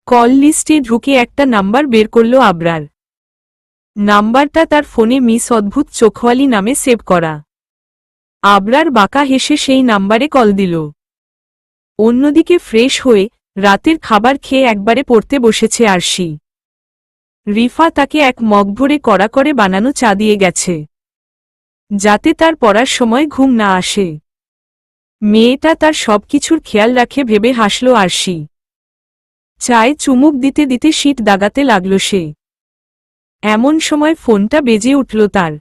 Call লিস্টে ঢুকে একটা নাম্বার বের করল আবরার। নাম্বারটা তার ফোনে মিস অদ্ভুত চোখওয়ালি নামে সেভ করা। আবরার বাঁকা হেসে সেই নাম্বারে কল দিল। অন্যদিকে ফ্রেশ হয়ে রাতের খাবার খেয়ে একবারে পড়তে বসেছে আরশি। রিফা তাকে এক মগ ভরে কড়া করে বানানো চা দিয়ে গেছে, যাতে তার পড়ার সময় ঘুম না আসে। মেয়েটা তার সবকিছুর খেয়াল রাখে ভেবে হাসল আরশি। চায়ে চুমুক দিতে দিতে শীত দাগাতে লাগল সে। এমন সময় ফোনটা বেজে উঠল তার।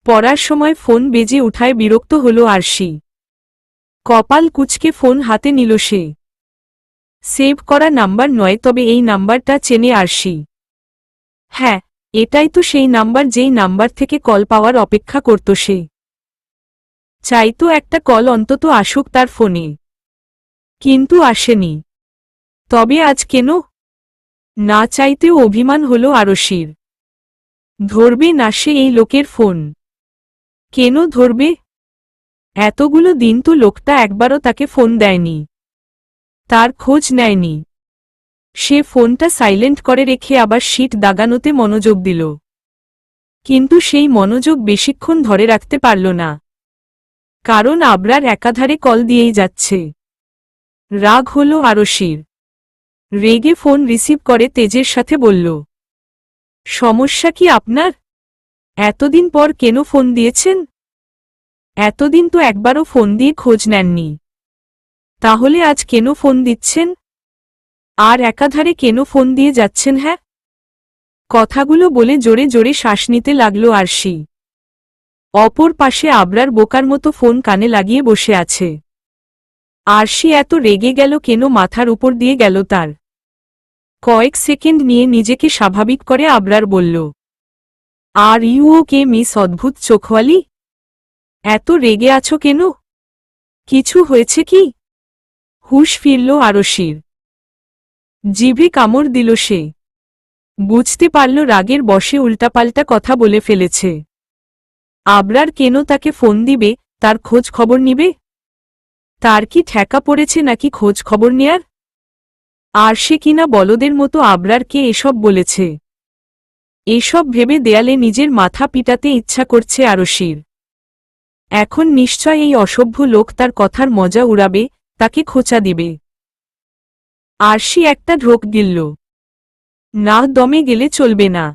পড়ার সময় ফোন বেজে উঠায় বিরক্ত হল আরশি। কপাল কুঁচকে ফোন হাতে নিল সে। সেভ করা নাম্বার নয়, তবে এই নাম্বারটা চেনে আরশি। হ্যাঁ, এটাই তো সেই নাম্বার যেই নাম্বার থেকে কল পাওয়ার অপেক্ষা করত সে। চাইতো একটা কল অন্তত আসুক তার ফোনে, কিন্তু আসেনি। তবে আজ কেন? না চাইতেও অভিমান হল আরশির। ধরবে না সে এই লোকের ফোন? কেন ধরবে? এতগুলো দিন তো লোকটা একবারও তাকে ফোন দেয়নি, তার খোঁজ নেয়নি। সে ফোনটা সাইলেন্ট করে রেখে আবার শীট দাগানোতে মনোযোগ দিল। কিন্তু সেই মনোযোগ বেশিক্ষণ ধরে রাখতে পারল না, কারণ আবরার একাধারে কল দিয়েই যাচ্ছে। রাগ হল আরশির। রেগে ফোন রিসিভ করে তেজের সাথে বলল, সমস্যা কি আপনার? এতদিন পর কেন ফোন দিয়েছেন? এতদিন তো একবারও ফোন দিয়ে খোঁজ নেননি, তাহলে আজ কেন ফোন দিচ্ছেন? আর একাধারে কেন ফোন দিয়ে যাচ্ছেন? হ্যাঁ, কথাগুলো বলে জোরে জোরে শ্বাস নিতে লাগল আরশি। অপর পাশে আবরার বোকার মতো ফোন কানে লাগিয়ে বসে আছে। আরশি এত রেগে গেল কেন, মাথার উপর দিয়ে গেল তার। কয়েক সেকেন্ড নিয়ে নিজেকে স্বাভাবিক করে আবরার বলল, আর ইউ ওকে মিস অদ্ভুত চোখওয়ালি? এত রেগে আছো কেন? কিছু হয়েছে কি? হুঁশ ফিরল আরশির। জিভে কামড় দিল সে। বুঝতে পারল রাগের বশে উল্টাপাল্টা কথা বলে ফেলেছে। আবরার কেন তাকে ফোন দিবে, তার খোঁজ খবর নিবে? তার কি ঠেকা পড়েছে নাকি খোঁজ খবর নেয়ার? আর সে কিনা বলদের মতো আবরারকে এসব বলেছে। এসব ভেবে দেয়ালে নিজের মাথা পিটাতে ইচ্ছা করছে আরশির। এখন নিশ্চয় এই অসভ্য লোক তার কথার মজা উড়াবে, তাকে খোঁচা দিবে। আরশি একটা ঢোক গিলল। না, দমে গেলে চলবে না,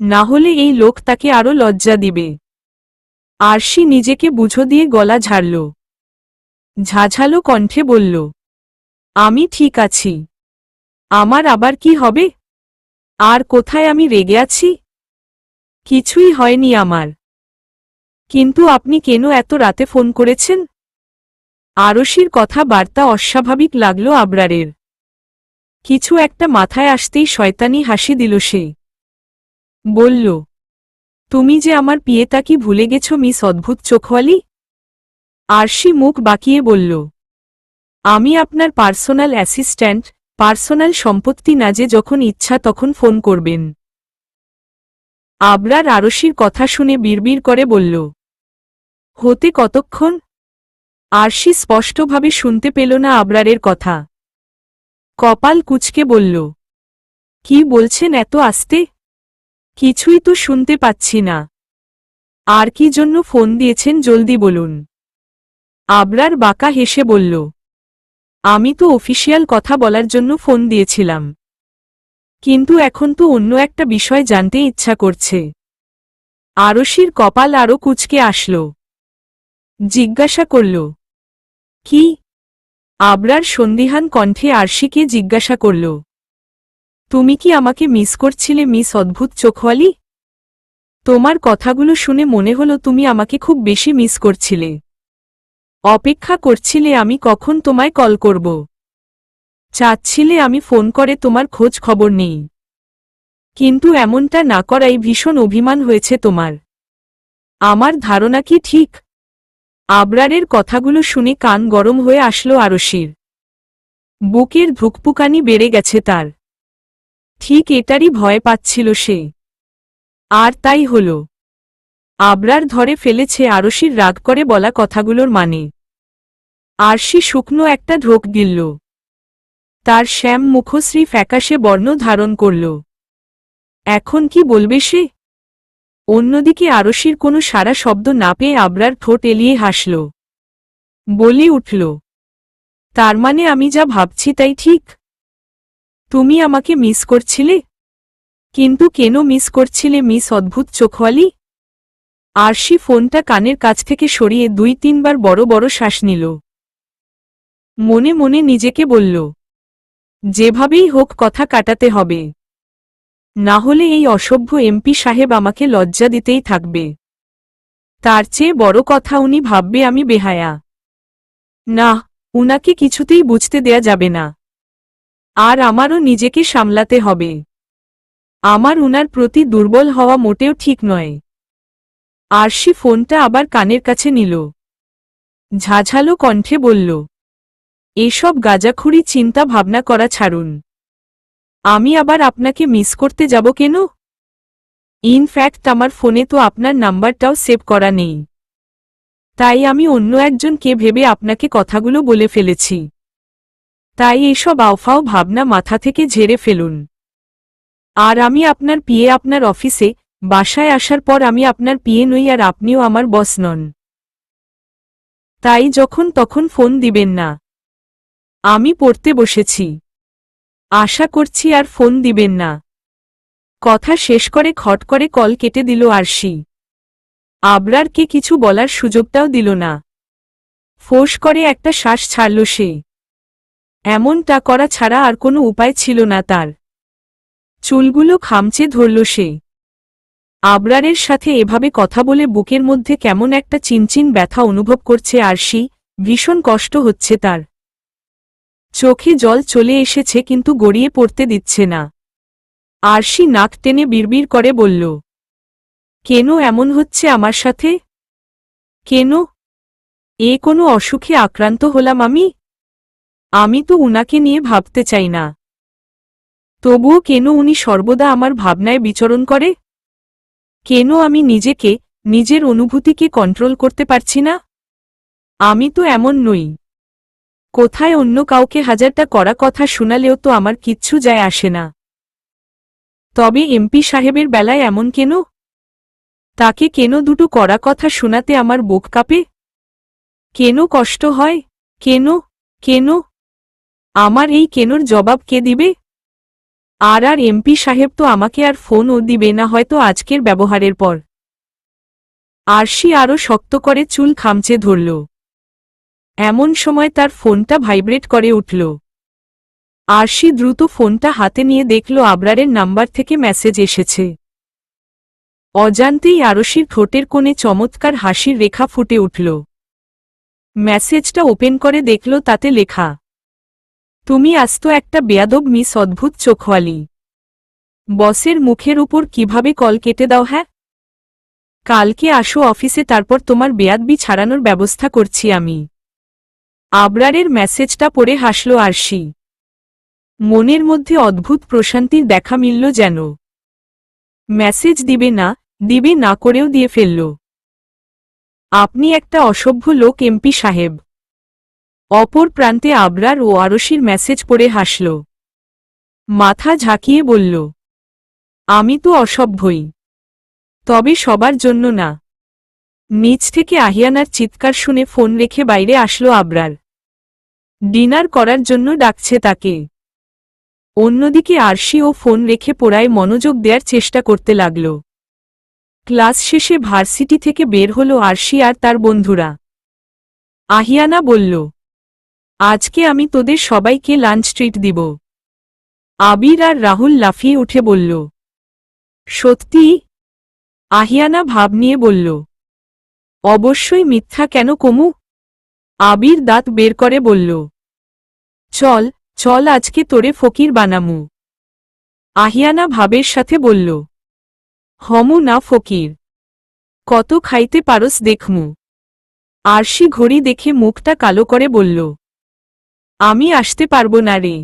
না হলে এই লোক তাকে আরো লজ্জা দিবে। আরশি নিজেকে বুঝো দিয়ে গলা ঝাড়ল। ঝাঝালো কণ্ঠে বলল, আমি ঠিক আছি। আমার আবার কি হবে? আর কোথায় আমি রেগে আছি? কিছুই হয়নি আমার। কিন্তু আপনি কেন এত রাতে ফোন করেছেন? আরশির কথা বার্তা অস্বাভাবিক লাগল আবরারের। কিছু একটা মাথায় আসতেই শয়তানি হাসি দিল সে। বলল, তুমি যে আমার পিয়েতা কি ভুলে গেছ মিস অদ্ভুত চোখওয়ালি? আরশি মুখ বাঁকিয়ে বলল, আমি আপনার পার্সোনাল অ্যাসিস্ট্যান্ট, পার্সোনাল সম্পত্তি না যে যখন ইচ্ছা তখন ফোন করবেন। আবরার আরশির কথা শুনে বিড়বিড় করে বলল, হতে কতক্ষণ? আরশি স্পষ্টভাবে শুনতে পেল না আবরারের কথা। কপাল কুঁচকে বলল, কি বলছেন এত আস্তে? কিছুই তো শুনতে পাচ্ছি না। আর কি জন্য ফোন দিয়েছেন জলদি বলুন। আবরার বাঁকা হেসে বলল, আমি তো অফিসিয়াল কথা বলার জন্য ফোন দিয়েছিলাম, কিন্তু এখন তো অন্য একটা বিষয় জানতে ইচ্ছা করছে। আরশির কপাল আরও কুঁচকে আসল। জিজ্ঞাসা করল, কি? আবরার সন্দিহান কণ্ঠে আরশিকে জিজ্ঞাসা করল, তুমি কি আমাকে মিস করছিলে মিস অদ্ভুত চোখওয়ালি? তোমার কথাগুলো শুনে মনে হলো তুমি আমাকে খুব বেশি মিস করছিলে। অপেক্ষা করছিলে আমি কখন তোমায় কল করব। চাচ্ছিলে আমি ফোন করে তোমার খোঁজ খবর নেই। কিন্তু এমনটা না করাই ভীষণ অভিমান হয়েছে তোমার। আমার ধারণা কি ঠিক? আবরারের কথাগুলো শুনে কান গরম হয়ে আসলো আরশির। বুকের ধুকপুকানি বেড়ে গেছে তার। ঠিক এটারই ভয় পাচ্ছিল সে। আর তাই হল। আবরার ধরে ফেলেছে আরশির রাগ করে বলা কথাগুলোর মানে। আরশি শুকনো একটা ঢোক গিলল। তার শ্যাম মুখশ্রী ফ্যাকাশে বর্ণ ধারণ করল। এখন কি বলবে সে? অন্যদিকে আরশির কোনো সারা শব্দ না পেয়ে আবরার ঠোঁট এলিয়ে হাসল। বলে উঠল, তার মানে আমি যা ভাবছি তাই ঠিক? তুমি আমাকে মিস করছিলে? কিন্তু কেন মিস করছিলে মিস অদ্ভুত চোখওয়ালি? আরশি ফোনটা কানের কাছ থেকে সরিয়ে 2-3 বার বড় বড় শ্বাস নিল। মনে মনে নিজেকে বলল, যেভাবেই হোক কথা কাটাতে হবে, না হলে এই অসভ্য এমপি সাহেব আমাকে লজ্জা দিতেই থাকবে। তার চেয়ে বড় কথা উনি ভাববে আমি বেহায়া। না, উনাকে কিছুতেই বুঝতে দেয়া যাবে না। আর আমারও নিজেকে সামলাতে হবে। আমার উনার প্রতি দুর্বল হওয়া মোটেও ঠিক নয়। আরশি ফোনটা আবার কানের কাছে নিল। ঝাঝালো কণ্ঠে বলল, এসব গাঁজাখুরি চিন্তা ভাবনা করা ছাড়ুন। আমি আবার আপনাকে মিস করতে যাব কেন? ইনফ্যাক্ট আমার ফোনে তো আপনার নাম্বারটাও সেভ করা নেই। তাই আমি অন্য একজনকে ভেবে আপনাকে কথাগুলো বলে ফেলেছি। তাই এসব আওফাও ভাবনা মাথা থেকে ঝেড়ে ফেলুন। আর আমি আপনার পিএ, আপনার অফিসে বাসায় আসার পর আমি আপনার পিএ নই, আর আপনিও আমার বস নন। তাই যখন তখন ফোন দিবেন না। আমি পড়তে বসেছি, আশা করছি আর ফোন দিবেন না। কথা শেষ করে খট করে কল কেটে দিল আরশি। আবরারকে কিছু বলার সুযোগটাও দিল না। ফোঁস করে একটা শ্বাস ছাড়ল সে। এমনটা করা ছাড়া আর কোনো উপায় ছিল না তার। চুলগুলো খামচে ধরল সে। আবরারের সাথে এভাবে কথা বলে বুকের মধ্যে কেমন একটা চিনচিন ব্যথা অনুভব করছে আরশি। ভীষণ কষ্ট হচ্ছে তার। চোখে জল চলে এসেছে কিন্তু গড়িয়ে পড়তে দিচ্ছে না। আরশি নাক টেনে বিড়বিড় করে বলল, কেন এমন হচ্ছে আমার সাথে? কেন? এ কোনো অসুখে আক্রান্ত হলাম আমি? আমি তো উনাকে নিয়ে ভাবতে চাই না। তবুও কেন উনি সর্বদা আমার ভাবনায় বিচরণ করে? কেন আমি নিজেকে, নিজের অনুভূতিকে কন্ট্রোল করতে পারছি না? আমি তো এমন নই। কোথায় অন্য কাউকে হাজারটা কড়া কথা শোনালেও তো আমার কিচ্ছু যায় আসে না। তবে এমপি সাহেবের বেলায় এমন কেন? তাকে কেন দুটো কড়া কথা শোনাতে আমার বুক কাঁপে? কেন কষ্ট হয়? কেন? কেন? আমার এই কেনর জবাব কে দিবে? আর এমপি সাহেব তো আমাকে আর ফোনও দিবে না হয়তো আজকের ব্যবহারের পর। আরশি আরও শক্ত করে চুল খামচে ধরল। এমন সময় তার ফোনটা ভাইব্রেট করে উঠল। আরশি দ্রুত ফোনটা হাতে নিয়ে দেখল আবরারের নাম্বার থেকে মেসেজ এসেছে। অজান্তেই আরশির ঠোঁটের কোণে চমৎকার হাসির রেখা ফুটে উঠল। মেসেজটা ওপেন করে দেখল তাতে লেখা, তুমি আস্ত একটা বেয়াদব মিস অদ্ভুত চোখওয়ালি। বসের মুখের উপর কিভাবে কল কেটে দাও? হ্যাঁ, কালকে আসো অফিসে, তারপর তোমার বেয়াদবি ছাড়ানোর ব্যবস্থা করছি আমি। আবরারের মেসেজটা পড়ে হাসল আরশি। মনের মধ্যে অদ্ভুত প্রশান্তির দেখা মিলল যেন। মেসেজ দিবে না করেও দিয়ে ফেলল। আপনি একটা অসভ্য লোক এমপি সাহেব। অপর প্রান্তে আবরার ও আরশির মেসেজ পড়ে হাসল। মাথা ঝাঁকিয়ে বলল, আমি তো অসভ্যই, তবে সবার জন্য না। নিচ থেকে আহিয়ানার চিৎকার শুনে ফোন রেখে বাইরে আসলো আবরার। ডিনার করার জন্য ডাকছে তাকে। অন্যদিকে আরশি ও ফোন রেখে পড়ায় মনোযোগ দেওয়ার চেষ্টা করতে লাগল। ক্লাস শেষে ভার্সিটি থেকে বের হলো আরশি আর তার বন্ধুরা। আহিয়ানা বলল, আজকে আমি তোদের সবাইকে লাঞ্চ ট্রিট দিব। আবির আর রাহুল লাফিয়ে উঠে বলল, সত্যি? আহিয়ানা ভাব নিয়ে বলল, অবশ্যই মিথ্যা কেন কমু? আবির দাঁত বের করে বলল, চল চল আজকে তোরে ফকির বানামু। আহিয়ানা ভাবের সাথে বলল, হমু না ফকির, কত খাইতে পারস দেখমু। আরশি ঘড়ি দেখে মুখটা কালো করে বলল, আমি আসতে পারবো না রে,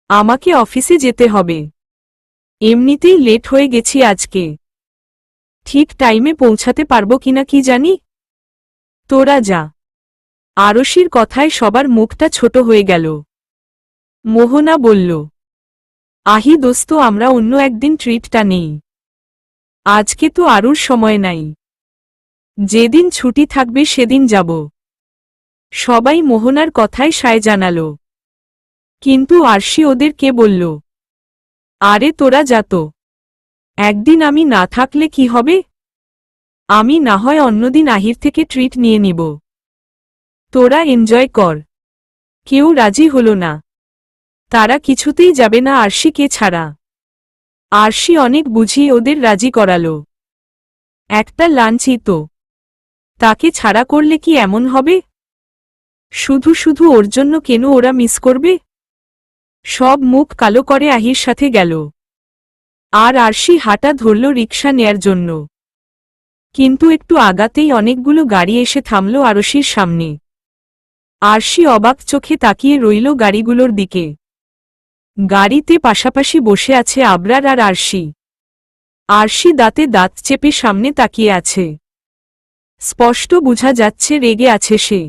আমাকে অফিসে যেতে হবে। এমনিতেই লেট হয়ে গেছি আজকে। ঠিক টাইমে পৌঁছাতে পারবো কিনা কি জানি। তোরা যা। আরশির কথায় সবার মুখটা ছোট হয়ে গেল। মোহনা বলল, আহি দোস্ত, আমরা অন্য একদিন ট্রিটটা নেই। আজকে তো আরুর সময় নাই। যেদিন ছুটি থাকবে সেদিন যাব। সবাই মোহনার কথায় সায় জানাল। কিন্তু আরশি ওদের কে বলল, আরে তোরা যা তো। একদিন আমি না থাকলে কি হবে? আমি না হয় অন্যদিন আহির থেকে ট্রিট নিয়ে নিব। তোরা এনজয় কর। কেউ রাজি হল না। তারা কিছুতেই যাবে না আরশিকে ছাড়া। আরশি অনেক বুঝিয়ে ওদের রাজি করালো। একটা লাঞ্চই তো, তাকে ছাড়া করলে কি এমন হবে? শুধু শুধু ওর জন্য কেন ওরা মিস করবে? সব মুখ কালো করে আহির সাথে গেল। আর আরশি হাঁটা ধরল রিকশা নেয়ার জন্য। কিন্তু একটু আগাতেই অনেকগুলো গাড়ি এসে থামল আরশির সামনে। আরশি অবাক চোখে তাকিয়ে রইল গাড়িগুলোর দিকে। গাড়িতে পাশাপাশি বসে আছে আবরার আর আরশি। আরশি দাঁতে দাঁত চেপে সামনে তাকিয়ে আছে। স্পষ্ট বোঝা যাচ্ছে রেগে আছে সে।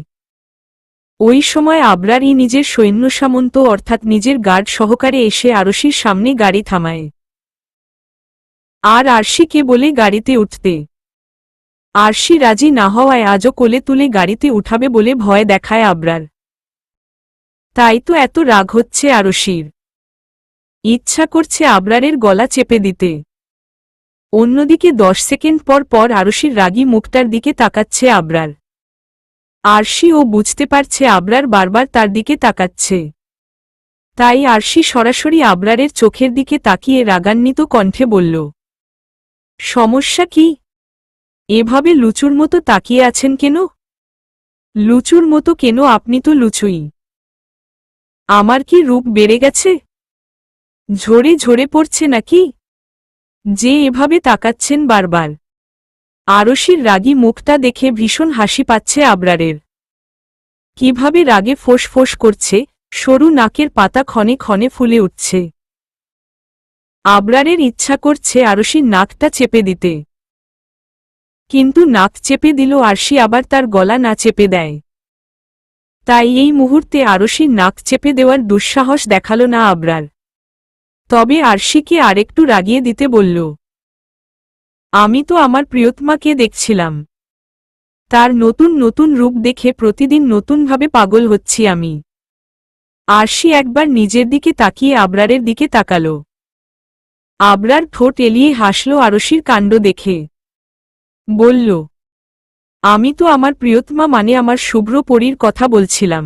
ওই সময় আবরারই নিজের সৈন্যসামন্ত অর্থাৎ নিজের গার্ড সহকারে এসে আরশির সামনে গাড়ি থামায়। আর আরশিকে বলে গাড়িতে উঠতে। আরশি রাজি না হওয়ায় আজও কোলে তুলে গাড়িতে উঠাবে বলে ভয় দেখায় আবরার। তাই তো এত রাগ হচ্ছে আরশির। ইচ্ছা করছে আবরারের গলা চেপে দিতে। অন্যদিকে 10 সেকেন্ড পর পর আরশির রাগী মুখটার দিকে তাকাচ্ছে আবরার। আরশি ও বুঝতে পারছে আবরার বারবার তার দিকে তাকাচ্ছে। তাই আরশি সরাসরি আবরারের চোখের দিকে তাকিয়ে রাগান্বিত কণ্ঠে বলল, সমস্যা কি? এভাবে লুচুর মতো তাকিয়ে আছেন কেন? লুচুর মতো কেন? আপনি তো লুচুই। আমার কি রূপ বেড়ে গেছে? ঝরে ঝরে পড়ছে নাকি যে এভাবে তাকাচ্ছেন বারবার? আরশির রাগী মুখটা দেখে ভীষণ হাসি পাচ্ছে আবরারের। কিভাবে রাগে ফোঁস ফোঁস করছে, সরু নাকের পাতা ক্ষণে ক্ষণে ফুলে উঠছে। আবরারের ইচ্ছা করছে আরশির নাকটা চেপে দিতে। কিন্তু নাক চেপে দিল আরশি আবার তার গলা না চেপে দেয়। তাই এই মুহূর্তে আরশির নাক চেপে দেওয়ার দুঃসাহস দেখাল না আবরার। তবে আরশিকে আরেকটু রাগিয়ে দিতে বলল, আমি তো আমার প্রিয়তমাকে দেখছিলাম। তার নতুন নতুন রূপ দেখে প্রতিদিন নতুনভাবে পাগল হচ্ছি আমি। আরশি একবার নিজের দিকে তাকিয়ে আবরারের দিকে তাকাল। আবরার ঠোঁট এলিয়ে হাসল আরশির কাণ্ড দেখে। বলল, আমি তো আমার প্রিয়তমা মানে আমার শুভ্র পরীর কথা বলছিলাম।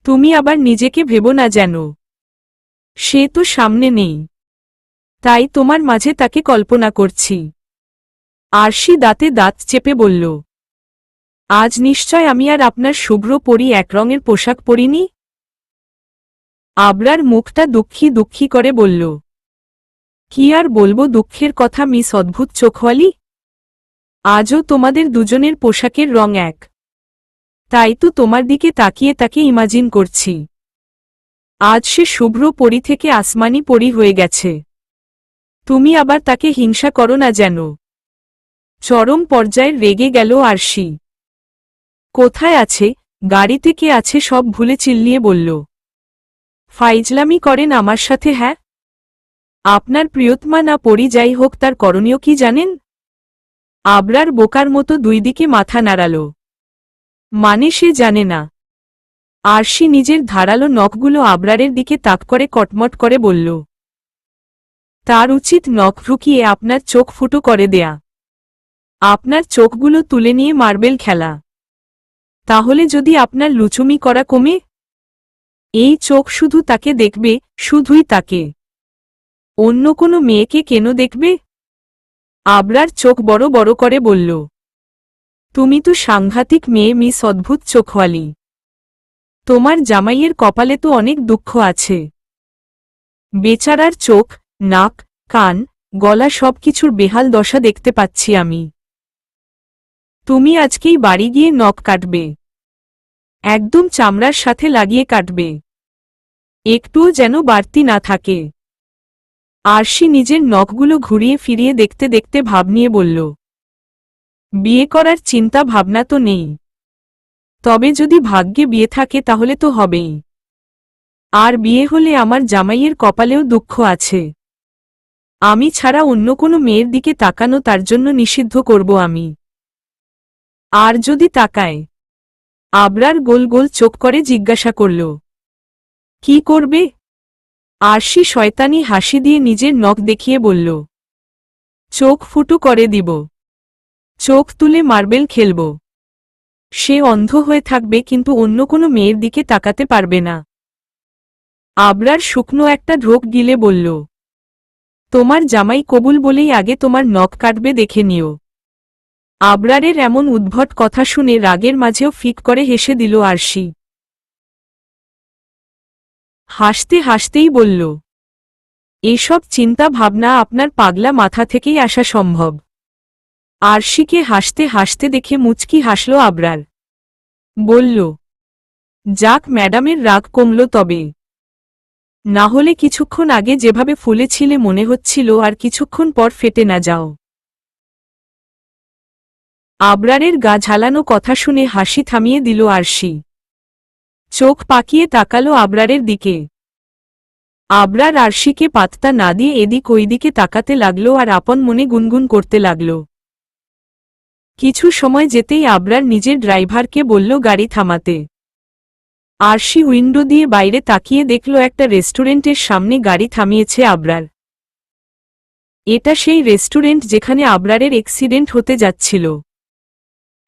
তুমি আবার নিজেকে ভেবো না যেন। সে তো সামনে নেই, তাই তোমার মাঝে তাকে কল্পনা করছি। আরশি দাঁতে দাঁত চেপে বলল, আজ নিশ্চয় আমি আর আপনার শুভ্র পরী এক রঙের পোশাক পরিনি? আবরার মুখটা দুঃখী দুঃখী করে বলল, কি আর বলবো দুঃখের কথা মিস অদ্ভুত চোখওয়ালি। আজও তোমাদের দুজনের পোশাকের রং এক। তাই তো তোমার দিকে তাকিয়ে তাকে ইমাজিন করছি। আজ সে শুভ্র পরী থেকে আসমানি পরী হয়ে গেছে। তুমি আবার তাকে হিংসা করো না যেন। চরম পর্যায়ের রেগে গেল আরশি। কোথায় আছে, গাড়িতে কে আছে সব ভুলে চিল্লিয়ে বলল, ফাইজলামি করেন আমার সাথে? হ্যাঁ, আপনার প্রিয়তমা না পরী যাই হোক তার করণীয় কি জানেন? আবরার বোকার মতো দুই দিকে মাথা নাড়াল। মানে সে জানে না। আরশি নিজের ধারালো নখগুলো আবরারের দিকে তাক করে কটমট করে বলল, তার উচিত নখ ঢুকিয়ে আপনার চোখ ফুটো করে দেয়া। আপনার চোখগুলো তুলে নিয়ে মার্বেল খেলা। তাহলে যদি আপনার লুচুমি করা কমে। এই চোখ শুধু তাকে দেখবে, শুধুই তাকে। অন্য কোনো মেয়েকে কেন দেখবে? আবরার চোখ বড় বড় করে বলল, তুমি তো সাংঘাতিক মেয়ে মিস অদ্ভুত চোখওয়ালি। তোমার জামাইয়ের কপালে তো অনেক দুঃখ আছে। বেচারার চোখ, নাক, কান, গলা সবকিছুর বেহাল দশা দেখতে পাচ্ছি আমি। তুমি আজকেই বাড়ি গিয়ে নখ কাটবে। একদম চামড়ার সাথে লাগিয়ে কাটবে। একটুও যেন বাড়তি না থাকে। আরশি নিজের নখগুলো ঘুরিয়ে ফিরিয়ে দেখতে দেখতে ভাব নিয়ে বলল, বিয়ে করার চিন্তা ভাবনা তো নেই। তবে যদি ভাগ্যে বিয়ে থাকে তাহলে তো হবেই। আর বিয়ে হলে আমার জামাইয়ের কপালেও দুঃখ আছে। আমি ছাড়া অন্য কোনো মেয়ের দিকে তাকানো তার জন্য নিষিদ্ধ করব আমি। আর যদি তাকায়? আবরার গোল গোল চোখ করে জিজ্ঞাসা করল। কি করবে? আরশি শয়তানি হাসি দিয়ে নিজের নখ দেখিয়ে বলল, চোখ ফুটো করে দিব। চোখ তুলে মার্বেল খেলব। সে অন্ধ হয়ে থাকবে কিন্তু অন্য কোনো মেয়ের দিকে তাকাতে পারবে না। আবরার শুকনো একটা ঢোক গিলে বলল, তোমার জামাই কবুল বলেই আগে তোমার নখ কাটবে দেখে নিও। আবরারের এমন উদ্ভট কথা শুনে রাগের মাঝেও ফিক করে হেসে দিল আরশি। হাসতে হাসতেই বলল, এসব চিন্তা ভাবনা আপনার পাগলা মাথা থেকেই আসা সম্ভব। আরশিকে হাসতে হাসতে দেখে মুচকি হাসল আবরার। বলল, যাক ম্যাডামের রাগ কমল তবে। না হলে কিছুক্ষণ আগে যেভাবে ফুলেছিলে মনে হচ্ছিল আর কিছুক্ষণ পর ফেটে না যাও। আবরারের গা ঝালানো কথা শুনে হাসি থামিয়ে দিল আরশি। চোখ পাকিয়ে তাকালো আবরারের দিকে। আবরার আরশিকে পাত্তা না দিয়ে এদিক ওইদিকে তাকাতে লাগল আর আপন মনে গুনগুন করতে লাগল। কিছু সময় যেতেই আবরার নিজের ড্রাইভারকে বলল গাড়ি থামাতে। আরশি উইন্ডো দিয়ে বাইরে তাকিয়ে দেখল একটা রেস্টুরেন্টের সামনে গাড়ি থামিয়েছে আবরার। এটা সেই রেস্টুরেন্ট যেখানে আবরারের অ্যাক্সিডেন্ট হতে যাচ্ছিল।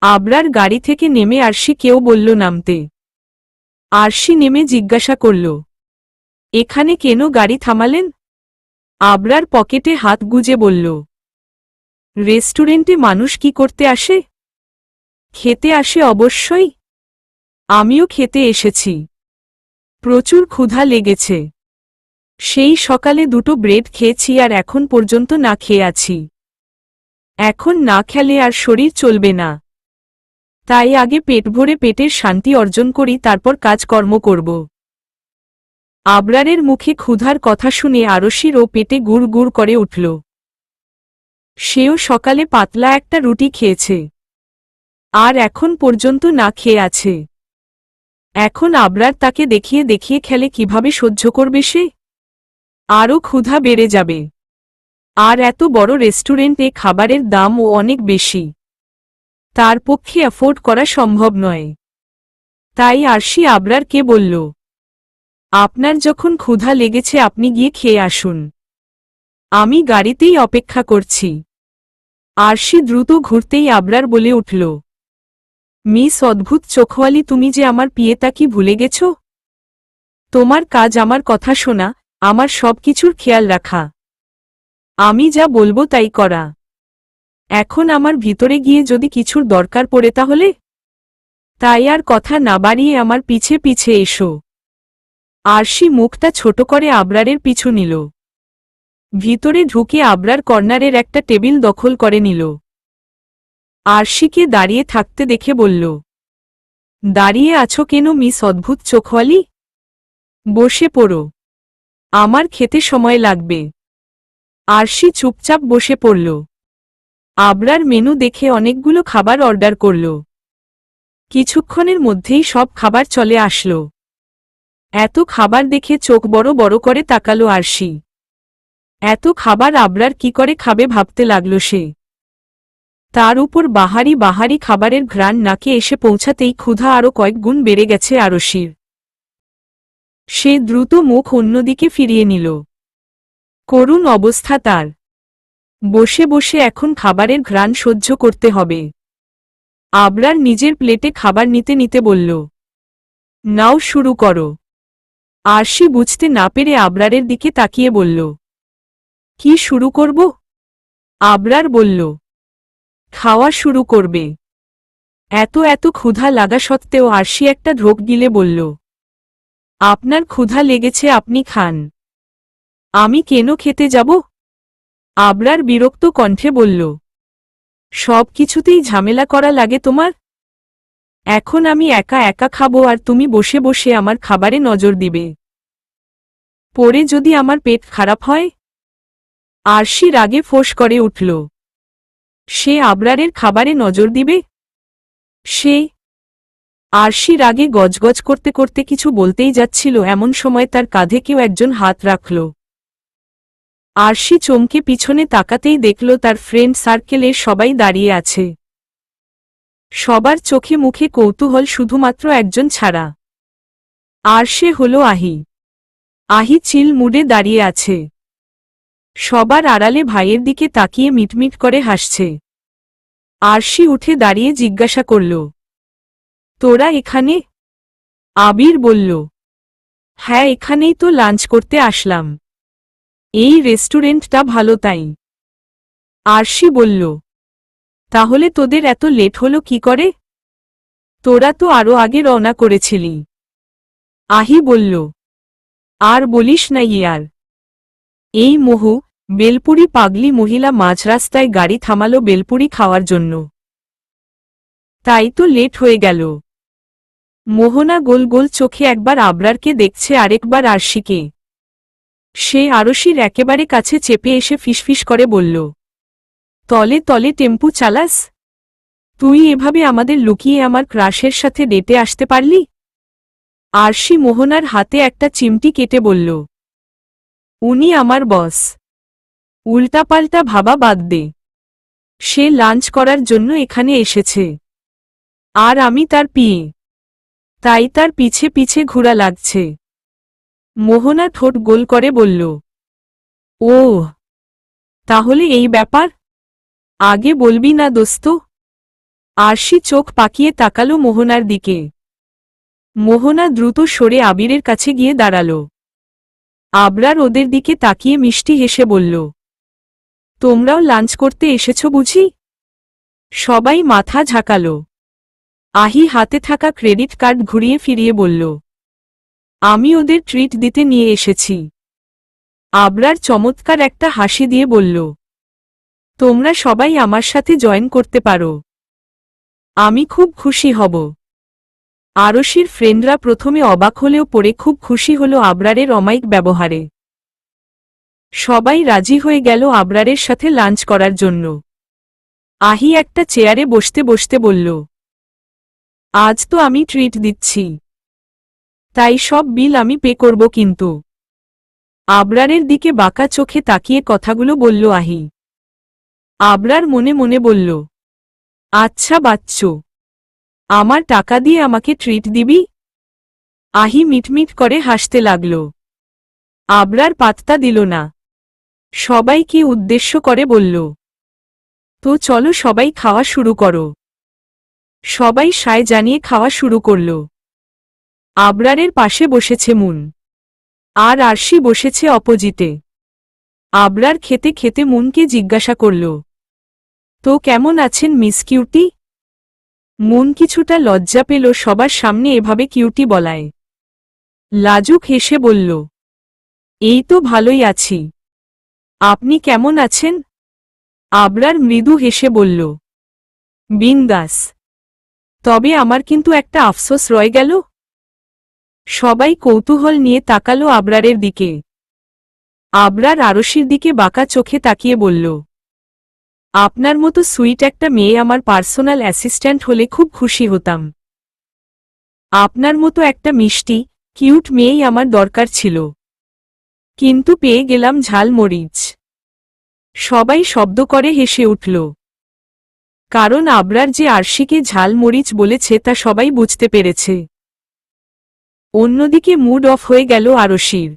আবরার গাড়ি থেকে নেমে আরশি কেউ বলল নামতে। আরশি নেমে জিজ্ঞাসা করল, এখানে কেন গাড়ি থামালেন? আবরার পকেটে হাত গুজে বলল, রেস্টুরেন্টে মানুষ কি করতে আসে? খেতে আসে অবশ্যই। আমিও খেতে এসেছি। প্রচুর ক্ষুধা লেগেছে। সেই সকালে দুটো ব্রেড খেয়েছি আর এখন পর্যন্ত না খেয়ে আছি। এখন না খেলে আর শরীর চলবে না। তাই আগে পেট ভরে পেটের শান্তি অর্জন করি, তারপর কাজকর্ম করব। আবরারের মুখে ক্ষুধার কথা শুনে আরশিরও পেটে গুড় গুড় করে উঠল। সেও সকালে পাতলা একটা রুটি খেয়েছে আর এখন পর্যন্ত না খেয়ে আছে। এখন আবরার তাকে দেখিয়ে দেখিয়ে খেলে কিভাবে সহ্য করবে সে? আরও ক্ষুধা বেড়ে যাবে। আর এত বড় রেস্টুরেন্টে খাবারের দামও অনেক বেশি। তার পক্ষে অ্যাফোর্ড করা সম্ভব নয়। তাই আরশি আবরারকে বলল, আপনার যখন ক্ষুধা লেগেছে আপনি গিয়ে খেয়ে আসুন। আমি গাড়িতেই অপেক্ষা করছি। আরশি দ্রুত ঘুরতেই আবরার বলে উঠল, মিস অদ্ভুত চোখওয়ালি, তুমি যে আমার পিয়েতা কি ভুলে গেছ? তোমার কাজ আমার কথা শোনা, আমার সব কিছুর খেয়াল রাখা। আমি যা বলবো তাই করা। এখন আমার ভিতরে গিয়ে যদি কিছুর দরকার পড়ে তাহলে? তাই আর কথা না বাড়িয়ে আমার পিছে পিছে এসো। আরশি মুখটা ছোট করে আবরারের পিছু নিল। ভিতরে ঢুকে আবরার কর্নারের একটা টেবিল দখল করে নিল। আরশিকে দাঁড়িয়ে থাকতে দেখে বলল, দাঁড়িয়ে আছো কেন মিস অদ্ভুত চোখওয়ালি? বসে পড়ো, আমার খেতে সময় লাগবে। আরশি চুপচাপ বসে পড়ল। আবরার মেনু দেখে অনেকগুলো খাবার অর্ডার করল। কিছুক্ষণের মধ্যেই সব খাবার চলে আসলো। এত খাবার দেখে চোখ বড় বড় করে তাকালো আরশি। এত খাবার আবরার কি করে খাবে ভাবতে লাগল সে। তার উপর বাহারি বাহারি খাবারের ঘ্রাণ নাকে এসে পৌঁছাতেই ক্ষুধা আরও কয়েক গুণ বেড়ে গেছে আরশির। সে দ্রুত মুখ অন্যদিকে ফিরিয়ে নিল। করুণ অবস্থা তার। বসে বসে এখন খাবারের ঘ্রাণ সহ্য করতে হবে। আবরার নিজের প্লেটে খাবার নিতে নিতে বলল, নাও শুরু করো। আরশি বুঝতে না পেরে আবরারের দিকে তাকিয়ে বলল, কি শুরু করব? আবরার বলল, খাওয়া শুরু করবে। এত এত ক্ষুধা লাগা সত্ত্বেও আরশি একটা ঢোক গিলে বলল, আপনার ক্ষুধা লেগেছে আপনি খান। আমি কেন খেতে যাব? আবরার বিরক্ত কণ্ঠে বলল, সব কিছুতেই ঝামেলা করা লাগে তোমার। এখন আমি একা একা খাবো আর তুমি বসে বসে আমার খাবারে নজর দিবে। পরে যদি আমার পেট খারাপ হয়? আরশি রাগে ফোঁস করে উঠল। সে আবরারের খাবারে নজর দিবে? সে আরশি রাগে গজগজ করতে করতে কিছু বলতেই যাচ্ছিল, এমন সময় তার কাঁধে কেউ একজন হাত রাখল। আরশি চমকে পিছনে তাকাতেই দেখল তার ফ্রেন্ড সার্কেলের সবাই দাঁড়িয়ে আছে। সবার চোখে মুখে কৌতূহল, শুধুমাত্র একজন ছাড়া। আর সে হল আহি। আহি চিল মুডে দাঁড়িয়ে আছে। সবার আড়ালে ভাইয়ের দিকে তাকিয়ে মিটমিট করে হাসছে। আরশি উঠে দাঁড়িয়ে জিজ্ঞাসা করল, তোরা এখানে? আবির বলল, হ্যাঁ, এখানেই তো লাঞ্চ করতে আসলাম। এই রেস্টুরেন্টটা ভালো তাই। আরশি বলল, তাহলে তোদের এত লেট হলো কি করে? তোরা তো আরো আগে রওনা করেছিলি। আহি বলল, আর বলিস না ইয়ার, এই মোহু বেলপুরি পাগলি মহিলা মাঝ রাস্তায় গাড়ি থামালো বেলপুরি খাওয়ার জন্য, তাই তো লেট হয়ে গেল। মোহনা গোল গোল চোখে একবার আবরারকে দেখছে, আরেকবার আরশিকে। সে আরশির একেবারে কাছে চেপে এসে ফিসফিস করে বলল, তলে তলে টেম্পু চালাস? তুই এভাবে আমাদের লুকিয়ে আমার ক্রাশের সাথে ডেটে আসতে পারলি? আরশি মোহনার হাতে একটা চিমটি কেটে বলল, উনি আমার বস। উল্টাপাল্টা ভাবা বাদ দে। সে লাঞ্চ করার জন্য এখানে এসেছে, আর আমি তার পিয়ে, তাই তার পিছে পিছে ঘোরা লাগছে। মোহনা ঠোঁট গোল করে বলল, ও তাহলে এই ব্যাপার? আগে বলবি না দোস্ত? আরশি চোখ পাকিয়ে তাকালো মোহনার দিকে। মোহনা দ্রুত সরে আবিরের কাছে গিয়ে দাঁড়াল। আবরার ওদের দিকে তাকিয়ে মিষ্টি হেসে বলল, তোমরাও লাঞ্চ করতে এসেছ বুঝি? সবাই মাথা ঝাঁকাল। আহি হাতে থাকা ক্রেডিট কার্ড ঘুরিয়ে ফিরিয়ে বলল, আমি ওদের ট্রিট দিতে নিয়ে এসেছি। আবরার চমৎকার একটা হাসি দিয়ে বলল, তোমরা সবাই আমার সাথে জয়েন করতে পারো, আমি খুব খুশি হব। আরশির ফ্রেন্ডরা প্রথমে অবাক হলেও পরে খুব খুশি হল আবরারের অমায়িক ব্যবহারে। সবাই রাজি হয়ে গেল আবরারের সাথে লাঞ্চ করার জন্য। আহি একটা চেয়ারে বসতে বসতে বলল, আজ তো আমি ট্রিট দিচ্ছি, তাই সব বিল আমি পে করব কিন্তু। আবরারের দিকে বাঁকা চোখে তাকিয়ে কথাগুলো বলল আহি। আবরার মনে মনে বলল, আচ্ছা বাচ্চু, আমার টাকা দিয়ে আমাকে ট্রিট দিবি? আহি মিটমিট করে হাসতে লাগল। আবরার পাত্তা দিল না। সবাইকে উদ্দেশ্য করে বলল, তো চলো সবাই খাওয়া শুরু করো। সবাই সায় জানিয়ে খাওয়া শুরু করল। আবরারের পাশে বসেছে মুন, আর আরশি বসেছে অপোজিটে। আবরার খেতে খেতে মুনকে জিজ্ঞাসা করল, তো কেমন আছেন মিস কিউটি? মুন কিছুটা লজ্জা পেল সবার সামনে এভাবে কিউটি বলায়। লাজুক হেসে বলল, এই তো ভালোই আছি। আপনি কেমন আছেন? আবরার মৃদু হেসে বলল, বিন্দাস। তবে আমার কিন্তু একটা আফসোস রয়ে গেল। সবাই কৌতূহল নিয়ে তাকালো আবরারের দিকে। আবরার আরশির দিকে বাঁকা চোখে তাকিয়ে বলল, আপনার মতো সুইট একটা মেয়ে আমার পার্সোনাল অ্যাসিস্ট্যান্ট হলে খুব খুশি হতাম। আপনার মতো একটা মিষ্টি কিউট মেয়েই আমার দরকার ছিল, কিন্তু পেয়ে গেলাম ঝাল মরিচ। সবাই শব্দ করে হেসে উঠল, কারণ আবরার যে আরশিকে ঝাল মরিচ বলেছে তা সবাই বুঝতে পেরেছে। অন্যদিকে মুড অফ হয়ে গেল আরশির।